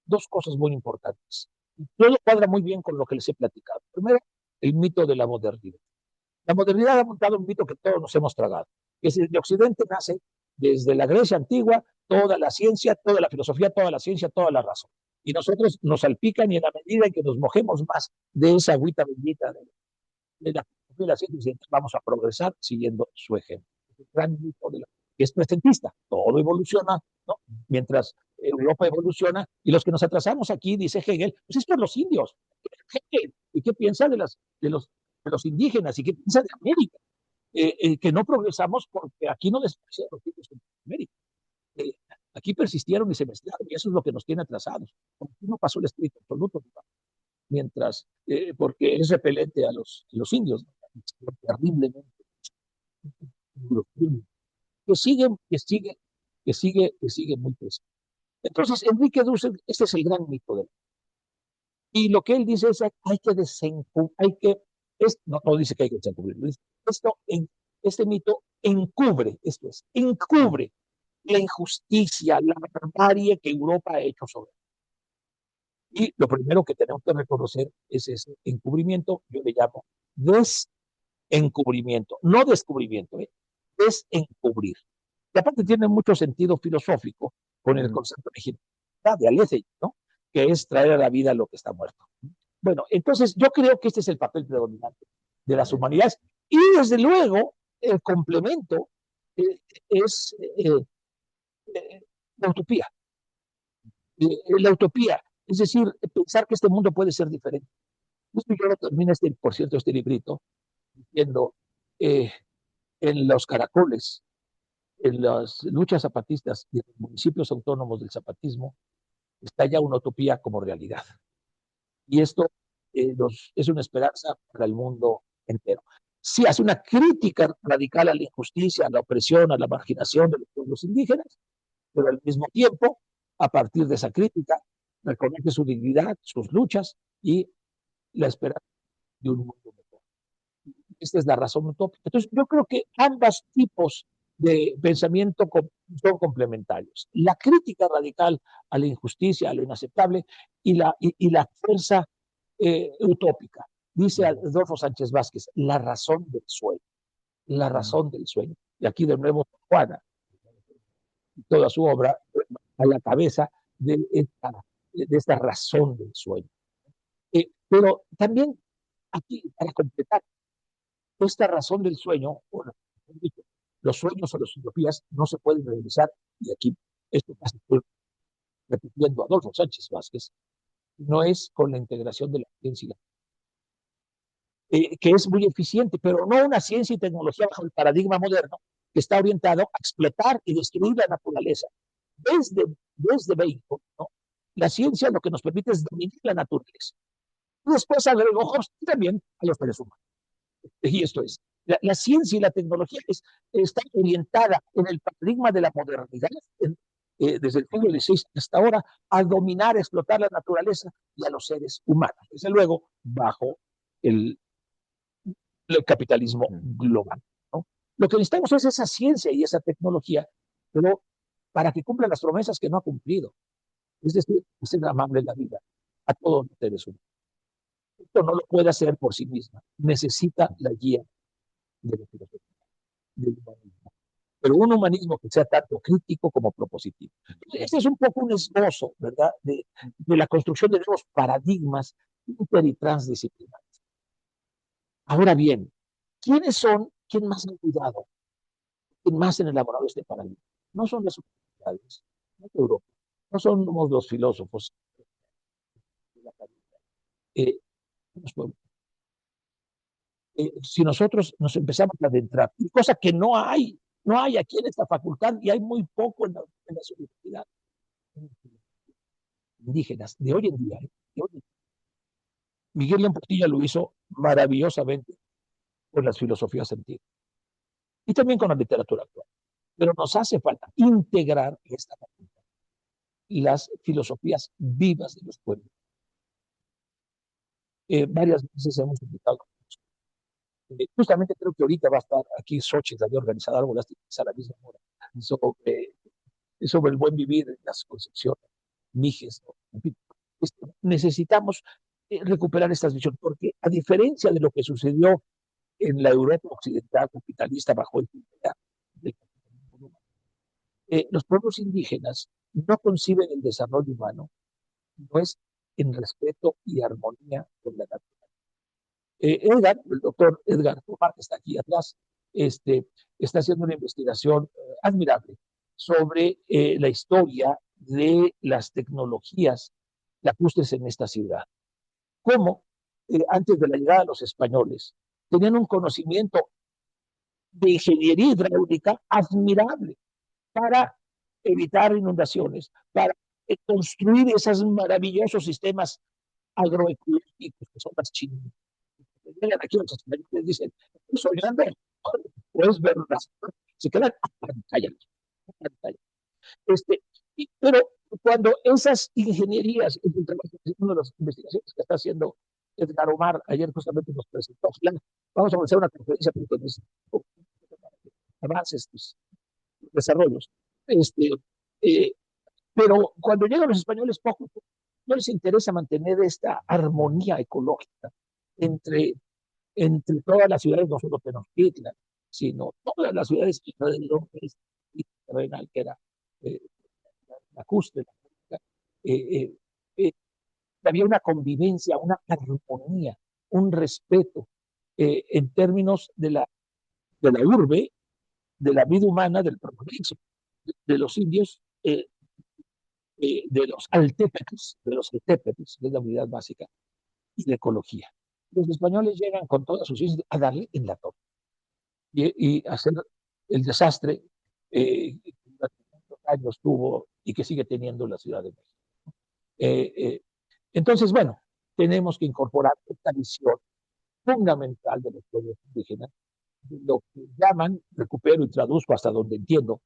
dos cosas muy importantes. Todo cuadra muy bien con lo que les he platicado. Primero, el mito de la modernidad. La modernidad ha montado un mito que todos nos hemos tragado, que es de Occidente nace desde la Grecia antigua, toda la ciencia, toda la filosofía, toda la ciencia, toda la razón. Y nosotros nos salpican y en la medida en que nos mojemos más de esa agüita bendita de la ciencia, vamos a progresar siguiendo su ejemplo. El gran mito de que es presentista, todo evoluciona, ¿no? Mientras Europa evoluciona, y los que nos atrasamos aquí, dice Hegel, pues es por los indios. ¿Y qué piensa de los indígenas? ¿Y qué piensa de América? Que no progresamos porque aquí no despreciaron los indios en América. Eh, Aquí persistieron y se mezclaron, y eso es lo que nos tiene atrasados. Porque aquí no pasó el espíritu absoluto, mientras, porque es repelente a los indios, ¿no? Terriblemente. Que sigue, que sigue, que sigue muy presente. Entonces, Enrique Dussel, este es el gran mito de él. Y lo que él dice es hay que desencubrir, no dice que hay que desencubrirlo, este mito encubre, esto es, encubre la injusticia, la barbarie que Europa ha hecho sobre él. Y lo primero que tenemos que reconocer es ese encubrimiento, yo le llamo desencubrimiento, no descubrimiento, desencubrir. Y aparte tiene mucho sentido filosófico con el concepto original de Alece, ¿no? Que es traer a la vida lo que está muerto. Bueno, entonces yo creo que este es el papel predominante de las humanidades. Y desde luego, el complemento eh, es la utopía. La utopía, es decir, pensar que este mundo puede ser diferente. Esto yo lo termino, por cierto, este librito, diciendo, en los caracoles, en las luchas zapatistas y en los municipios autónomos del zapatismo, está ya una utopía como realidad. Y esto es una esperanza para el mundo entero. Sí hace una crítica radical a la injusticia, a la opresión, a la marginación de los pueblos indígenas, pero al mismo tiempo, a partir de esa crítica, reconoce su dignidad, sus luchas y la esperanza de un mundo mejor. Esta es la razón utópica. Entonces, yo creo que ambos tipos de pensamiento son complementarios. La crítica radical a la injusticia, a lo inaceptable, y la fuerza utópica. Dice Adolfo Sánchez Vázquez, la razón del sueño, la razón del sueño. Y aquí de nuevo Juana, toda su obra a la cabeza de esta razón del sueño. Pero también aquí, para completar esta razón del sueño, bueno, los sueños o las utopías no se pueden realizar, y aquí esto casi estoy repitiendo a Adolfo Sánchez Vázquez, no es con la integración de la ciencia, que es muy eficiente, pero no una ciencia y tecnología bajo el paradigma moderno que está orientado a explotar y destruir la naturaleza. Desde Bacon, ¿no? La ciencia lo que nos permite es dominar la naturaleza. Y después agregó también a los seres humanos. Y esto es, la ciencia y la tecnología está orientada en el paradigma de la modernidad, desde el siglo XVI hasta ahora, a dominar, a explotar la naturaleza y a los seres humanos. Desde luego, bajo el, el capitalismo global, ¿no? Lo que necesitamos es esa ciencia y esa tecnología, pero para que cumpla las promesas que no ha cumplido. Es decir, ser amable en la vida a todos los seres humanos. Esto no lo puede hacer por sí misma. Necesita la guía de la filosofía, del humanismo. Pero un humanismo que sea tanto crítico como propositivo. Este es un poco un esbozo, ¿verdad?, de la construcción de nuevos paradigmas inter y transdisciplinarios. Ahora bien, quién más han cuidado, quién más han elaborado este paradigma? No son las universidades, no es Europa, no somos los filósofos de la academia, los pueblos. Si nosotros nos empezamos a adentrar, cosa que no hay aquí en esta facultad y hay muy poco en las universidades indígenas de hoy en día. Miguel León Portilla lo hizo maravillosamente con las filosofías antiguas y también con la literatura actual. Pero nos hace falta integrar esta facultad, las filosofías vivas de los pueblos. Varias veces hemos invitado. Justamente creo que ahorita va a estar aquí Xochitl, había organizado algo a la misma hora sobre el buen vivir en las concepciones, Mijes, ¿no? Necesitamos recuperar estas visiones, porque a diferencia de lo que sucedió en la Europa occidental capitalista bajo el los pueblos indígenas no conciben el desarrollo humano, no es en respeto y armonía con la naturaleza. El doctor Edgar Tomar, que está aquí atrás, está haciendo una investigación admirable sobre la historia de las tecnologías lacustres en esta ciudad. Cómo antes de la llegada de los españoles tenían un conocimiento de ingeniería hidráulica admirable para evitar inundaciones, para construir esos maravillosos sistemas agroecológicos que son las chinas. Llegan aquí los españoles dicen, ¿estoy soñando? Pues verdad, se quedan a pantalla. Pero cuando esas ingenierías, una de las investigaciones que está haciendo Edgar Omar, ayer justamente nos presentó, vamos a hacer una conferencia con avances, desarrollos. Eh, pero cuando llegan los españoles, poco, no les interesa mantener esta armonía ecológica entre todas las ciudades, no solo Tenochtitlan, sino todas las ciudades alrededor de este terrenal que era la custre. Eh, eh, había una convivencia, una armonía, un respeto en términos de la urbe, de la vida humana, del progreso, de los indios, de los altépetls, que es la unidad básica, y de ecología. Los españoles llegan con todas sus ciencias a darle en la torre y hacer el desastre que durante muchos años tuvo y que sigue teniendo la Ciudad de México. Entonces, bueno, tenemos que incorporar esta visión fundamental de los pueblos indígenas, lo que llaman, recupero y traduzco hasta donde entiendo,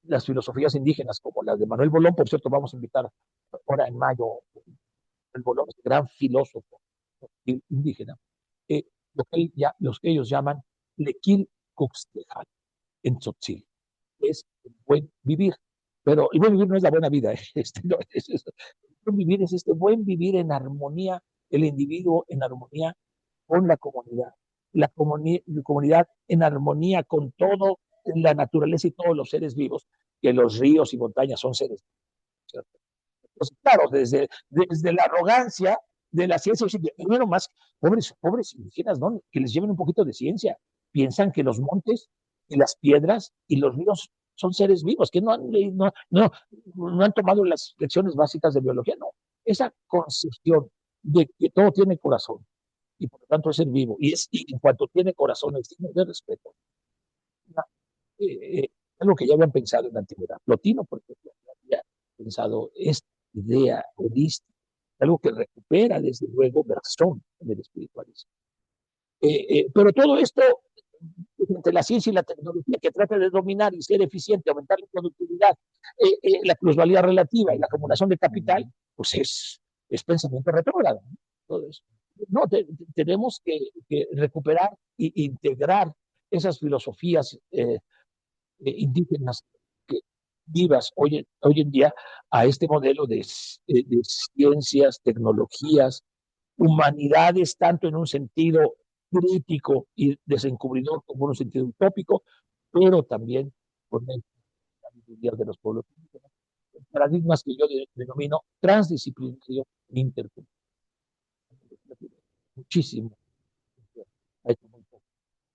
las filosofías indígenas como las de Manuel Bolón. Por cierto, vamos a invitar ahora en mayo el Bolón, este gran filósofo indígena, los que ellos llaman Lequil Cuxtejal en Tzotzil, es el buen vivir. Pero el buen vivir no es la buena vida, no, el buen vivir es este buen vivir en armonía, el individuo en armonía con la comunidad, la comunidad en armonía con todo, la naturaleza y todos los seres vivos, que los ríos y montañas son seres vivos. Pues claro, desde la arrogancia de la ciencia, primero más, pobres indígenas, ¿no? Que les lleven un poquito de ciencia. Piensan que los montes y las piedras y los ríos son seres vivos, que no han tomado las lecciones básicas de biología, no. Esa concepción de que todo tiene corazón y por lo tanto es ser vivo, y en cuanto tiene corazón, es digno de respeto. Algo que ya habían pensado en la antigüedad. Plotino, por ejemplo, había pensado esta idea holística, algo que recupera desde luego Bergson en el espiritualismo. Pero todo esto, entre la ciencia y la tecnología, que trata de dominar y ser eficiente, aumentar la productividad, la plusvalía relativa y la acumulación de capital, pues es pensamiento retrógrado, ¿no? Todo eso. No, tenemos que recuperar e integrar esas filosofías indígenas que, vivas hoy en día a este modelo de ciencias, tecnologías, humanidades, tanto en un sentido crítico y desencubridor como en un sentido utópico, pero también con la sabiduría de los pueblos indígenas, paradigmas que yo denomino transdisciplinario e intercultural. Muchísimo, ha hecho muy poco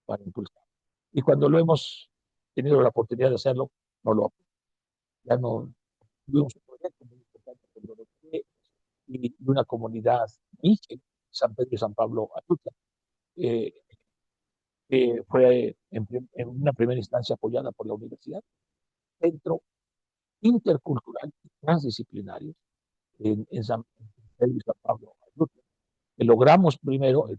para impulsar. Y cuando lo hemos tenido la oportunidad de hacerlo, ya no tuvimos un proyecto muy importante con y una comunidad Miche, San Pedro y San Pablo Ayutla, que fue en una primera instancia apoyada por la universidad, centro intercultural y transdisciplinario en San Pedro y San Pablo Ayutla, que logramos primero,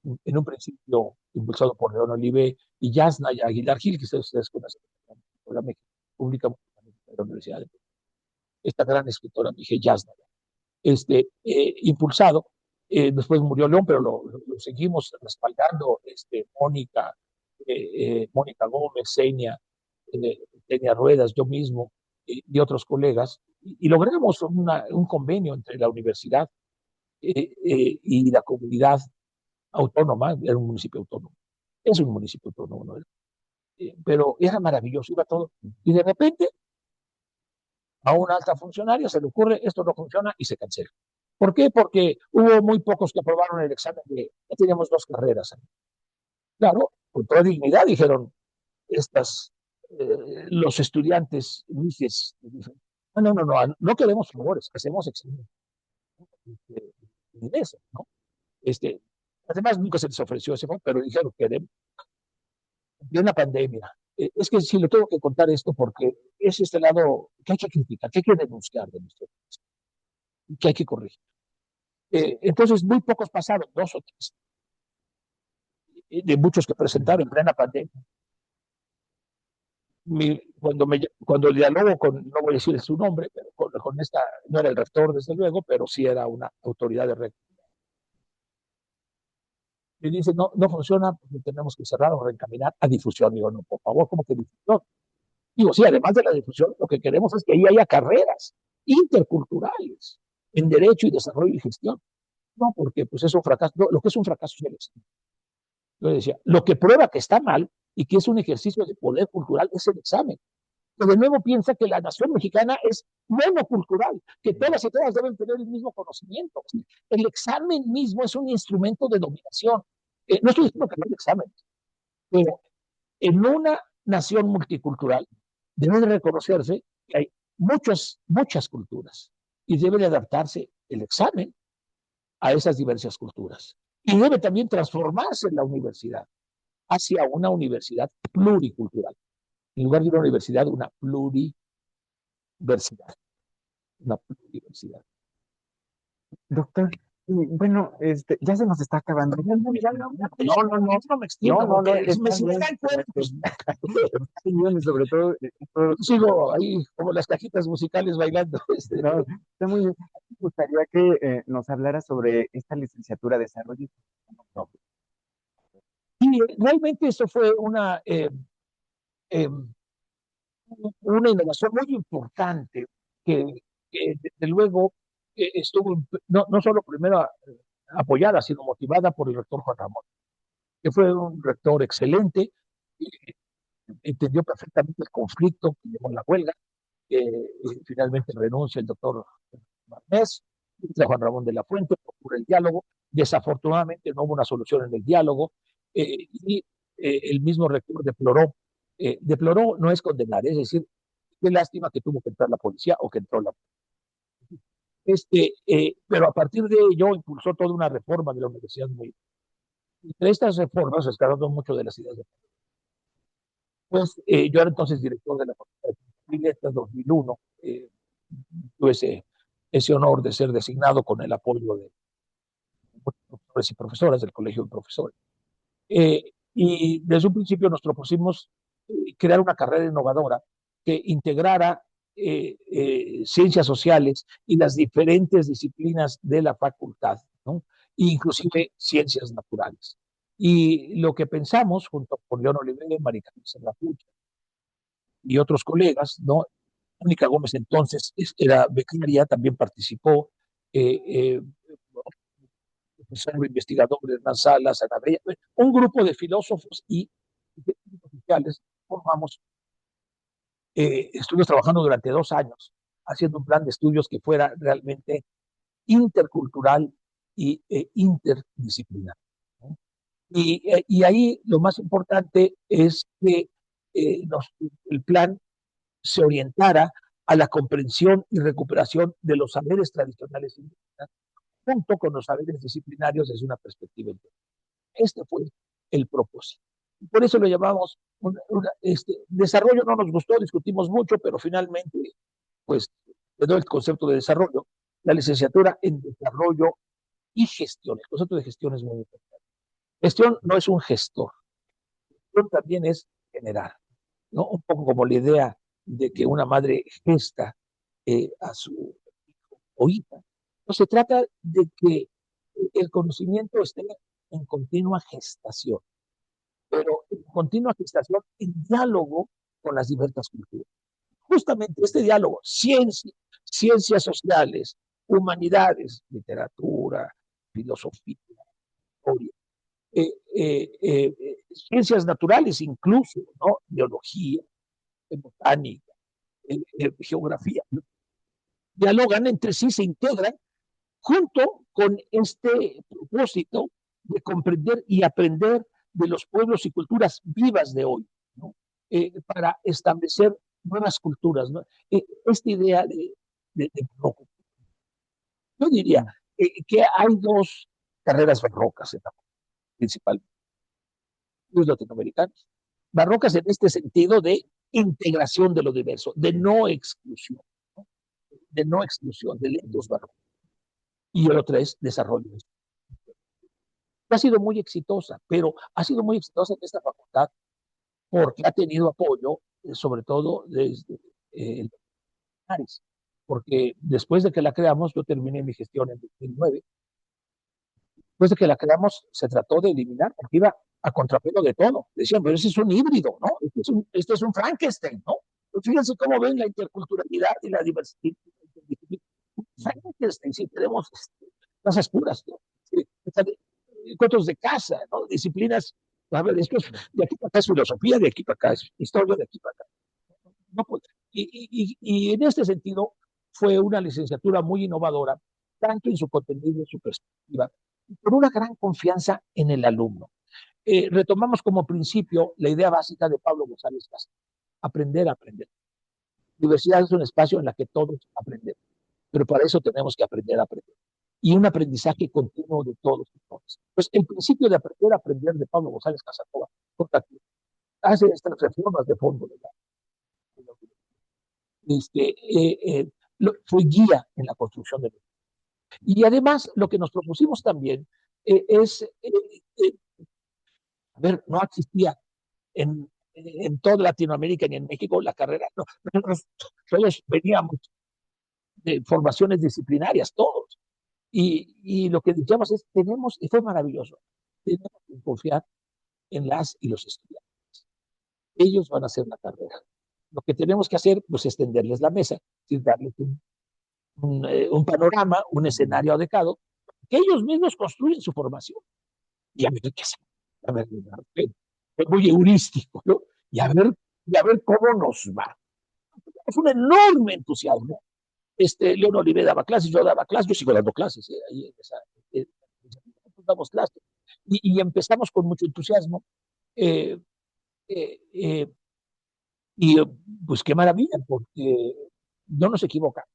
en un principio impulsado por León Olive y Yasna Aguilar Gil, que ustedes conocen, la pública de la Universidad de esta gran escritora, dije Yasna, impulsado. Después murió León, pero lo seguimos respaldando, Mónica Gómez, Senia Ruedas, yo mismo y otros colegas, y logramos un convenio entre la universidad y la comunidad autónoma. Era un municipio autónomo, es un municipio autónomo, ¿no? Pero era maravilloso, iba todo, y de repente a una alta funcionaria se le ocurre, esto no funciona, y se cancela. ¿Por qué? Porque hubo muy pocos que aprobaron el examen ya teníamos 2 carreras. Claro, con toda dignidad dijeron los estudiantes, no queremos favores, hacemos examen de ingreso, ¿no? Además, nunca se les ofreció ese favor, pero dijeron que de una pandemia. Es que si lo tengo que contar esto porque es este lado que hay que criticar, que hay que denunciar de nuestro país, que hay que corregir. Entonces, muy pocos pasaron, 2 o 3, de muchos que presentaron en plena pandemia. Cuando dialogo no voy a decir su nombre, pero con esta, no era el rector desde luego, pero sí era una autoridad de rector. Y dice, no funciona porque tenemos que cerrar o reencaminar a difusión. Digo, no, por favor, ¿cómo que difusión? Digo, sí, además de la difusión, lo que queremos es que ahí haya carreras interculturales en Derecho y Desarrollo y Gestión. No, porque pues es un fracaso. No, lo que es un fracaso es el examen. Yo decía, lo que prueba que está mal y que es un ejercicio de poder cultural es el examen. Que de nuevo piensa que la nación mexicana es monocultural, que todas y todas deben tener el mismo conocimiento. El examen mismo es un instrumento de dominación. No estoy diciendo que no hay examen, pero en una nación multicultural debe de reconocerse que hay muchas culturas y debe de adaptarse el examen a esas diversas culturas. Y debe también transformarse en la universidad hacia una universidad pluricultural. En lugar de una universidad, una pluriversidad. Una pluriversidad. Doctor, y bueno, ya se nos está acabando. No, no, no me extiendo, No, porque si me está bien. sigan cuenta, pues Está bien, sobre todo, sigo ahí como las cajitas musicales bailando. no, está muy bien. Me gustaría que nos hablara sobre esta licenciatura de desarrollo. No. Y realmente eso fue eh, una innovación muy importante que desde luego estuvo no solo primero apoyada, sino motivada por el rector Juan Ramón, que fue un rector excelente, entendió perfectamente el conflicto que llevó a la huelga, finalmente renuncia el doctor Marnés, entra Juan Ramón de la Fuente, procura el diálogo, desafortunadamente no hubo una solución en el diálogo, y el mismo rector deploró no es condenar, es decir, qué lástima que tuvo que entrar la policía o que entró la pero a partir de ello impulsó toda una reforma de la universidad muy. Entre estas reformas, rescatando mucho de las ideas de pues yo era entonces director de la Facultad de Letras 2001, tuve ese honor de ser designado con el apoyo de profesores y profesoras del Colegio de Profesores. Y desde un principio nos propusimos crear una carrera innovadora que integrara ciencias sociales y las diferentes disciplinas de la facultad, ¿no? Inclusive ciencias naturales. Y lo que pensamos, junto con León Oliver, María Carmen Pucha y otros colegas, ¿no? Mónica Gómez entonces era becaria, también participó, eh, eh, profesor investigador Hernán Salas, Ana Bella, un grupo de filósofos y oficiales formamos, estuvimos trabajando durante 2 años haciendo un plan de estudios que fuera realmente intercultural y interdisciplinar, ¿no? Y ahí lo más importante es que el plan se orientara a la comprensión y recuperación de los saberes tradicionales indígenas junto con los saberes disciplinarios desde una perspectiva integral. Este fue el propósito. Por eso lo llamamos desarrollo. No nos gustó, discutimos mucho, pero finalmente, pues, quedó el concepto de desarrollo, la licenciatura en desarrollo y gestión. El concepto de gestión es muy importante. Gestión no es un gestor, gestión también es generar, ¿no? Un poco como la idea de que una madre gesta a su hijo o hija. No se trata de que el conocimiento esté en continua gestación, pero en continua gestación en diálogo con las diversas culturas. Justamente este diálogo, ciencias sociales, humanidades, literatura, filosofía, historia, ciencias naturales incluso, ¿no? Biología, botánica, geografía, dialogan entre sí, se integran junto con este propósito de comprender y aprender de los pueblos y culturas vivas de hoy, ¿no? Para establecer nuevas culturas, ¿no? Esta idea de yo diría que hay dos carreras barrocas en la principal, los latinoamericanos. Barrocas en este sentido de integración de lo diverso, de no exclusión, ¿no? De no exclusión, de lentos barrocos. Y el otro es desarrollo. Ha sido muy exitosa, pero ha sido muy exitosa en esta facultad porque ha tenido apoyo, sobre todo desde el Ares, porque después de que la creamos, yo terminé mi gestión en 2009, después de que la creamos se trató de eliminar, porque iba a contrapelo de todo. Decían, pero ese es un híbrido, ¿no? Este es un Frankenstein, ¿no? Pues fíjense cómo ven la interculturalidad y la diversidad. Frankenstein, sí, tenemos cosas puras, ¿no? Sí, cuentos de casa, ¿no? Disciplinas, a ver, esto es, de aquí para acá es filosofía, de aquí para acá es historia, de aquí para acá. No, pues, y en este sentido fue una licenciatura muy innovadora, tanto en su contenido, en su perspectiva, por una gran confianza en el alumno. Retomamos como principio la idea básica de Pablo González Casas, aprender a aprender. La universidad es un espacio en el que todos aprendemos, pero para eso tenemos que aprender a aprender. Y un aprendizaje continuo de todos y todas. Pues el principio de aprender a aprender de Pablo González Casanova hace estas reformas de fondo de la, fue guía en la construcción de Y además, lo que nos propusimos también es, a ver, no existía en toda Latinoamérica ni en México la carrera. No, nosotros todos veníamos de formaciones disciplinarias, todos. Y lo que decíamos es, tenemos, y fue maravilloso, tenemos que confiar en las y los estudiantes. Ellos van a hacer la carrera. Lo que tenemos que hacer, pues, es tenderles la mesa, es darles un panorama, un escenario adecuado, que ellos mismos construyen su formación. Y a ver qué hacen. A ver, es muy heurístico, ¿no? Y a ver cómo nos va. Es un enorme entusiasmo. León Olive daba clases, yo daba clases, yo sigo dando clases, ahí en esa, damos clases. Y empezamos con mucho entusiasmo. Eh, eh, eh, y pues qué maravilla, porque no nos equivocamos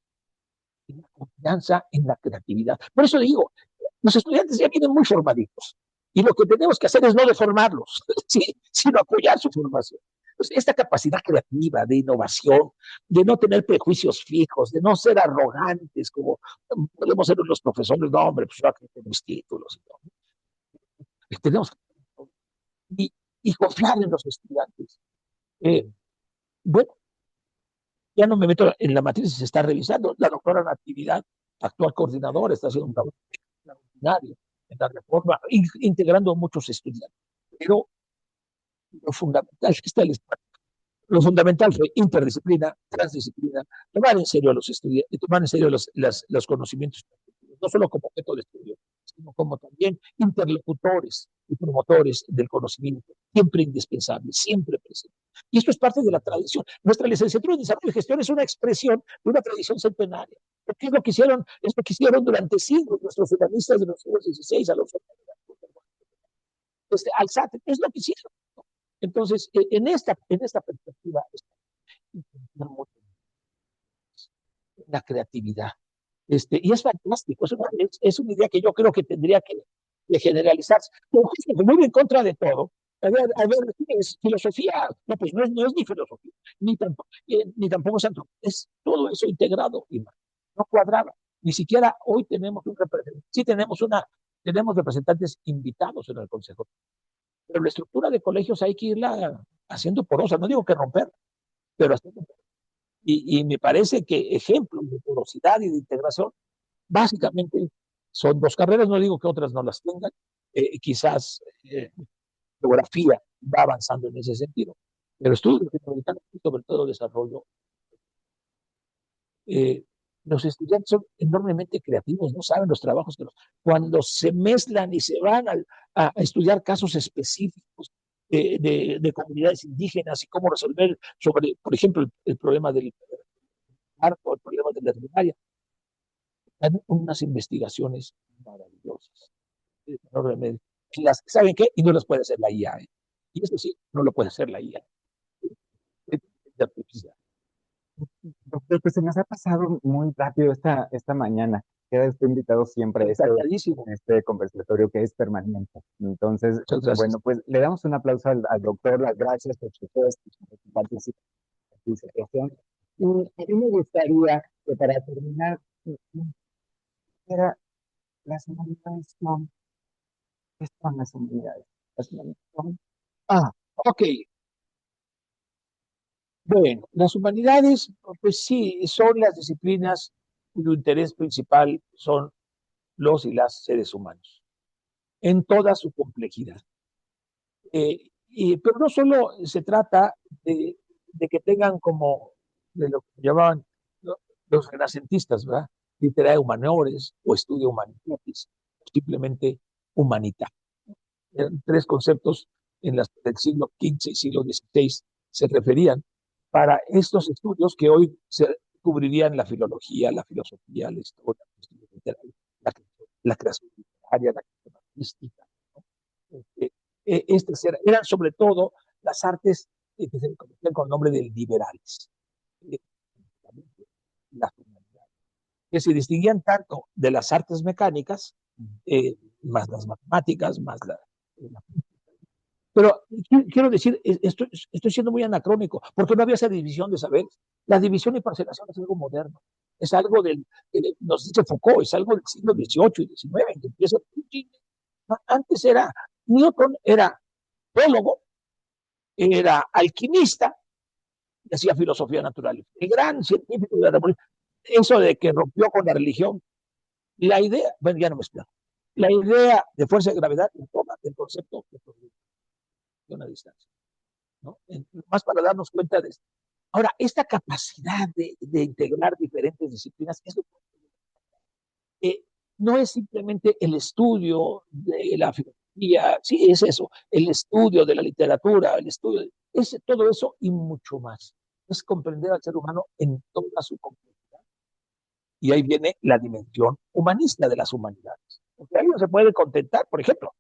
en la confianza, en la creatividad. Por eso digo, los estudiantes ya vienen muy formaditos. Y lo que tenemos que hacer es no deformarlos, ¿sí? Sino apoyar su formación. Entonces, esta capacidad creativa de innovación, de no tener prejuicios fijos, de no ser arrogantes, como podemos ser los profesores, no, hombre, pues yo aquí tengo mis títulos. ¿No? Tenemos que y confiar en los estudiantes. Bueno, ya no me meto en la materia si se está revisando. La doctora Natividad, actual coordinadora, está haciendo un trabajo extraordinario en la reforma, integrando a muchos estudiantes. Pero lo fundamental, lo fundamental fue interdisciplina, transdisciplina, tomar en serio a los estudiantes, tomar en serio los conocimientos, no solo como objeto de estudio, sino como también interlocutores y promotores del conocimiento, siempre indispensables, siempre presentes. Y esto es parte de la tradición. Nuestra licenciatura en Desarrollo y Gestión es una expresión de una tradición centenaria. Porque es lo que hicieron durante siglos nuestros finalistas de los siglos XVI a los al SAT, es lo que hicieron. Entonces, en esta perspectiva, la creatividad. Y es fantástico, es una idea que yo creo que tendría que generalizarse. Muy en contra de todo. A ver, es filosofía. No, pues no es ni filosofía, ni tampoco es antropología. Es todo eso integrado y no cuadraba. Ni siquiera hoy tenemos un representante. Sí tenemos representantes invitados en el Consejo, pero la estructura de colegios hay que irla haciendo porosa. No digo que romper, pero haciendo porosa. Y me parece que ejemplos de porosidad y de integración básicamente son dos carreras, no digo que otras no las tengan, quizás geografía va avanzando en ese sentido, pero estudios latinoamericanos y sobre todo desarrollo. Eh, los estudiantes son enormemente creativos, no saben los trabajos cuando se mezclan y se van a estudiar casos específicos de comunidades indígenas y cómo resolver sobre, por ejemplo, el problema del arco, el problema de la herminaria. Hay unas investigaciones maravillosas, enormemente. ¿Saben qué? Y no las puede hacer la IA. Y eso sí, no lo puede hacer la IA. Doctor, pues se nos ha pasado muy rápido esta mañana. Queda usted invitado siempre a este conversatorio que es permanente. Entonces, bueno, pues le damos un aplauso al doctor, las gracias por su participación. Y a mí me gustaría que para terminar, era las humanidades son, ¿qué son las humanidades? Las humanidades son, ok. Bueno, las humanidades, pues sí, son las disciplinas cuyo interés principal son los y las seres humanos, en toda su complejidad. Pero no solo se trata de que tengan como de lo que llamaban los renacentistas, ¿verdad? Literae humanores o estudio humanitatis, simplemente humanidad. Eran tres conceptos del siglo XV y siglo XVI se referían para estos estudios que hoy se cubrirían la filología, la filosofía, la historia, la creación literaria, la creación artística. ¿No? Eran sobre todo las artes que se conocían con el nombre de liberales, las humanidades, que se distinguían tanto de las artes mecánicas, más las matemáticas, más la pero quiero decir, estoy siendo muy anacrónico, porque no había esa división de saberes. La división y parcelación es algo moderno. es algo nos dice Foucault, es algo del siglo XVIII y XIX, en que empieza. Antes Newton era teólogo, era alquimista y hacía filosofía natural. El gran científico de la Revolución. Eso de que rompió con la religión, la idea, bueno, ya no me explico. La idea de fuerza de gravedad toma el concepto de una distancia, ¿no? Más para darnos cuenta de esto. Ahora, esta capacidad de integrar diferentes disciplinas es lo que no es simplemente el estudio de la filosofía, sí, es eso, el estudio de la literatura, el estudio, es todo eso y mucho más. Es comprender al ser humano en toda su complejidad. Y ahí viene la dimensión humanista de las humanidades. Porque alguien se puede contentar, por ejemplo,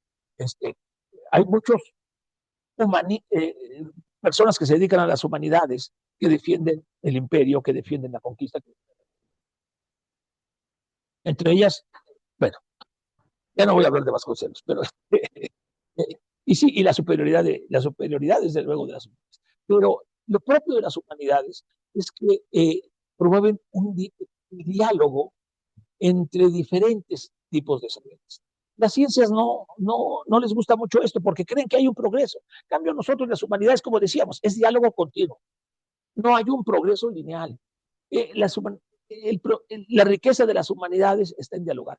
hay muchos personas que se dedican a las humanidades, que defienden el imperio, que defienden la conquista. Entre ellas, bueno, ya no voy a hablar de Vasconcelos, pero y sí, y la superioridad, desde luego, de las humanidades. Pero lo propio de las humanidades es que promueven un diálogo entre diferentes tipos de saberes. Las ciencias no les gusta mucho esto porque creen que hay un progreso. En cambio, nosotros, las humanidades, como decíamos, es diálogo continuo. No hay un progreso lineal. La riqueza de las humanidades está en dialogar.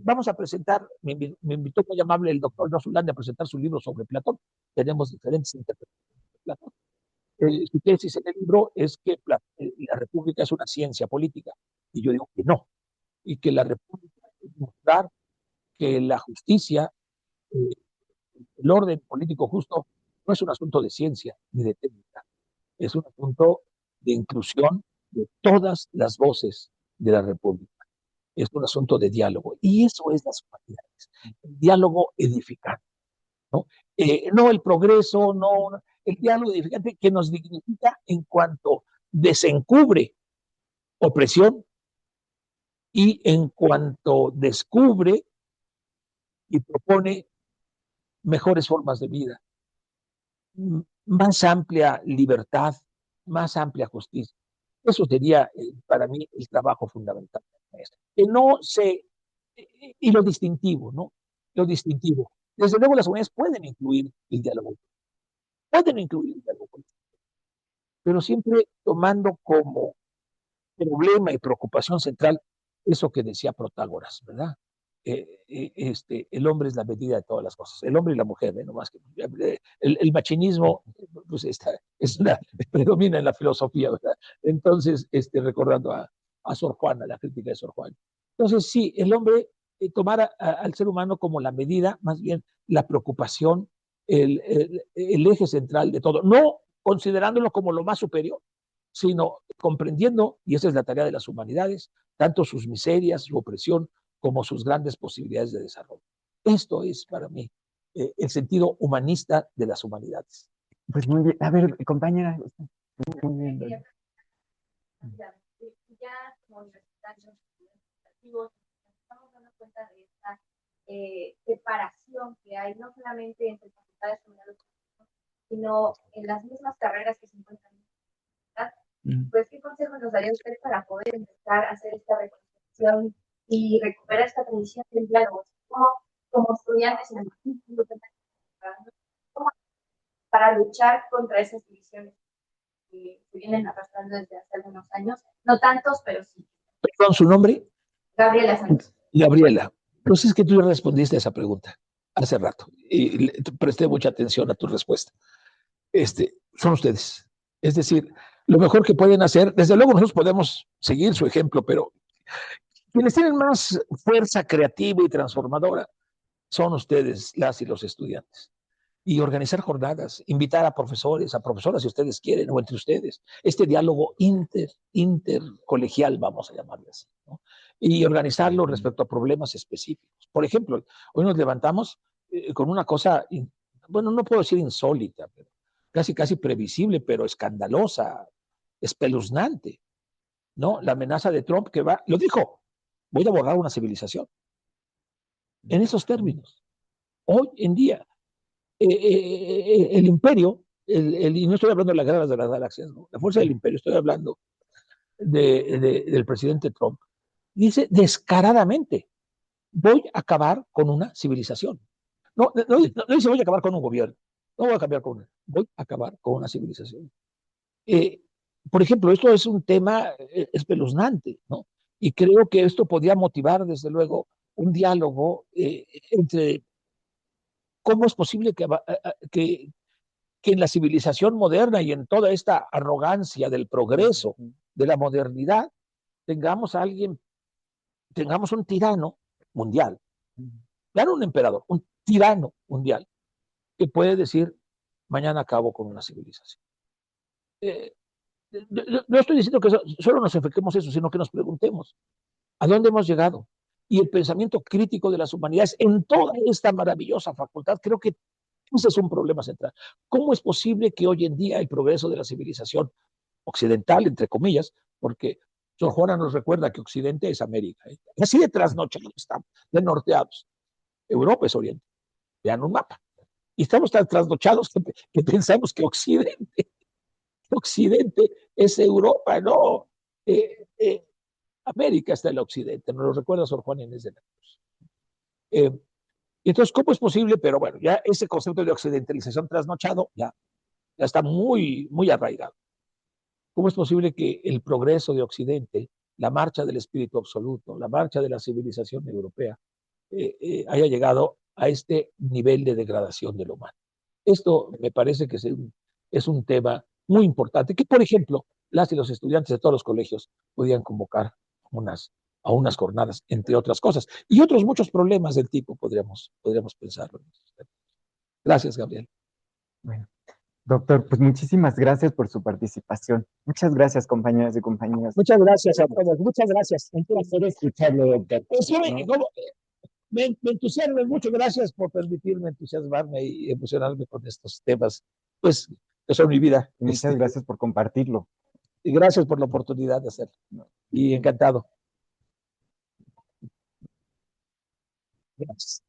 Vamos a presentar, me invitó muy amable el doctor Rosulande a presentar su libro sobre Platón. Tenemos diferentes interpretaciones de Platón. Su tesis en el libro es que la república es una ciencia política. Y yo digo que no. Y que la república es mostrar que la justicia, el orden político justo, no es un asunto de ciencia ni de técnica. Es un asunto de inclusión de todas las voces de la república. Es un asunto de diálogo. Y eso es las humanidades. El diálogo edificante. No el progreso, no el diálogo edificante que nos dignifica en cuanto desencubre opresión y en cuanto descubre y propone mejores formas de vida, más amplia libertad, más amplia justicia. Eso sería para mí el trabajo fundamental. Que no se... Y lo distintivo, ¿no? Lo distintivo. Desde luego las unidades pueden incluir el diálogo. Pueden incluir el diálogo político, pero siempre tomando como problema y preocupación central eso que decía Protágoras, ¿verdad? El hombre es la medida de todas las cosas, el hombre y la mujer, no más que el machinismo pues predomina en la filosofía, ¿verdad? Entonces, recordando a Sor Juana, la crítica de Sor Juana. Entonces, sí, el hombre tomar al ser humano como la medida, más bien la preocupación, el eje central de todo, no considerándolo como lo más superior, sino comprendiendo, y esa es la tarea de las humanidades, tanto sus miserias, su opresión, como sus grandes posibilidades de desarrollo. Esto es para mí el sentido humanista de las humanidades. Pues muy bien. A ver, compañera. Muy bien. Ya como universitarios, estamos dando cuenta de esta separación que hay, no solamente entre facultades generales, sino en las mismas carreras que se encuentran en la universidad. Pues, ¿qué consejo nos daría usted para poder empezar a hacer esta reconstrucción y recuperar esta tradición del diálogo? Como estudiantes en el instituto, para luchar contra esas divisiones que se vienen arrastrando desde hace algunos años, no tantos, pero sí. ¿Perdón, su nombre? Gabriela Sánchez. Gabriela, pues es que tú respondiste a esa pregunta hace rato y presté mucha atención a tu respuesta. Son ustedes. Es decir, lo mejor que pueden hacer, desde luego nosotros podemos seguir su ejemplo, pero quienes tienen más fuerza creativa y transformadora son ustedes, las y los estudiantes. Y organizar jornadas, invitar a profesores, a profesoras si ustedes quieren, o entre ustedes, este diálogo intercolegial, vamos a llamarlo así, ¿no? Y organizarlo respecto a problemas específicos. Por ejemplo, hoy nos levantamos con una cosa, bueno, no puedo decir insólita, pero casi previsible, pero escandalosa, espeluznante, ¿no? La amenaza de Trump que lo dijo, voy a borrar una civilización. En esos términos. Hoy en día, el imperio, y no estoy hablando de las guerras de las galaxias, ¿no? La fuerza del imperio, estoy hablando del presidente Trump, dice descaradamente, voy a acabar con una civilización. No dice voy a acabar con un gobierno, no voy a acabar con una, voy a acabar con una civilización. Por ejemplo, esto es un tema espeluznante, ¿no? Y creo que esto podría motivar, desde luego, un diálogo entre cómo es posible que en la civilización moderna y en toda esta arrogancia del progreso, de la modernidad, tengamos a alguien, tengamos un tirano mundial, ya no un emperador, un tirano mundial, que puede decir, mañana acabo con una civilización. No estoy diciendo que solo nos enfoquemos eso, sino que nos preguntemos, ¿a dónde hemos llegado? Y el pensamiento crítico de las humanidades en toda esta maravillosa facultad, creo que ese es un problema central. ¿Cómo es posible que hoy en día el progreso de la civilización occidental, entre comillas, porque Sor Juana nos recuerda que Occidente es América, así de trasnochados estamos, de norteados. Europa es Oriente, vean un mapa. Y estamos tan trasnochados que pensamos que Occidente es Europa, no. América está en el occidente, nos lo recuerda Sor Juana Inés de la Cruz. Y entonces, ¿cómo es posible? Pero bueno, ya ese concepto de occidentalización trasnochado ya está muy, muy arraigado. ¿Cómo es posible que el progreso de Occidente, la marcha del espíritu absoluto, la marcha de la civilización europea, haya llegado a este nivel de degradación del humano? Esto me parece que es un tema muy importante, que, por ejemplo, las y los estudiantes de todos los colegios podían convocar a unas jornadas, entre otras cosas. Y otros muchos problemas del tipo podríamos pensarlo. Gracias, Gabriel. Bueno, doctor, pues muchísimas gracias por su participación. Muchas gracias, compañeras y compañeros. Muchas gracias a todos. Muchas gracias. Un placer escucharlo, doctor. ¿No? Me entusiasmo mucho. Gracias por permitirme entusiasmarme y emocionarme con estos temas, pues, que son mi vida. Muchas gracias por compartirlo. Y gracias por la oportunidad de hacerlo. Y encantado. Gracias.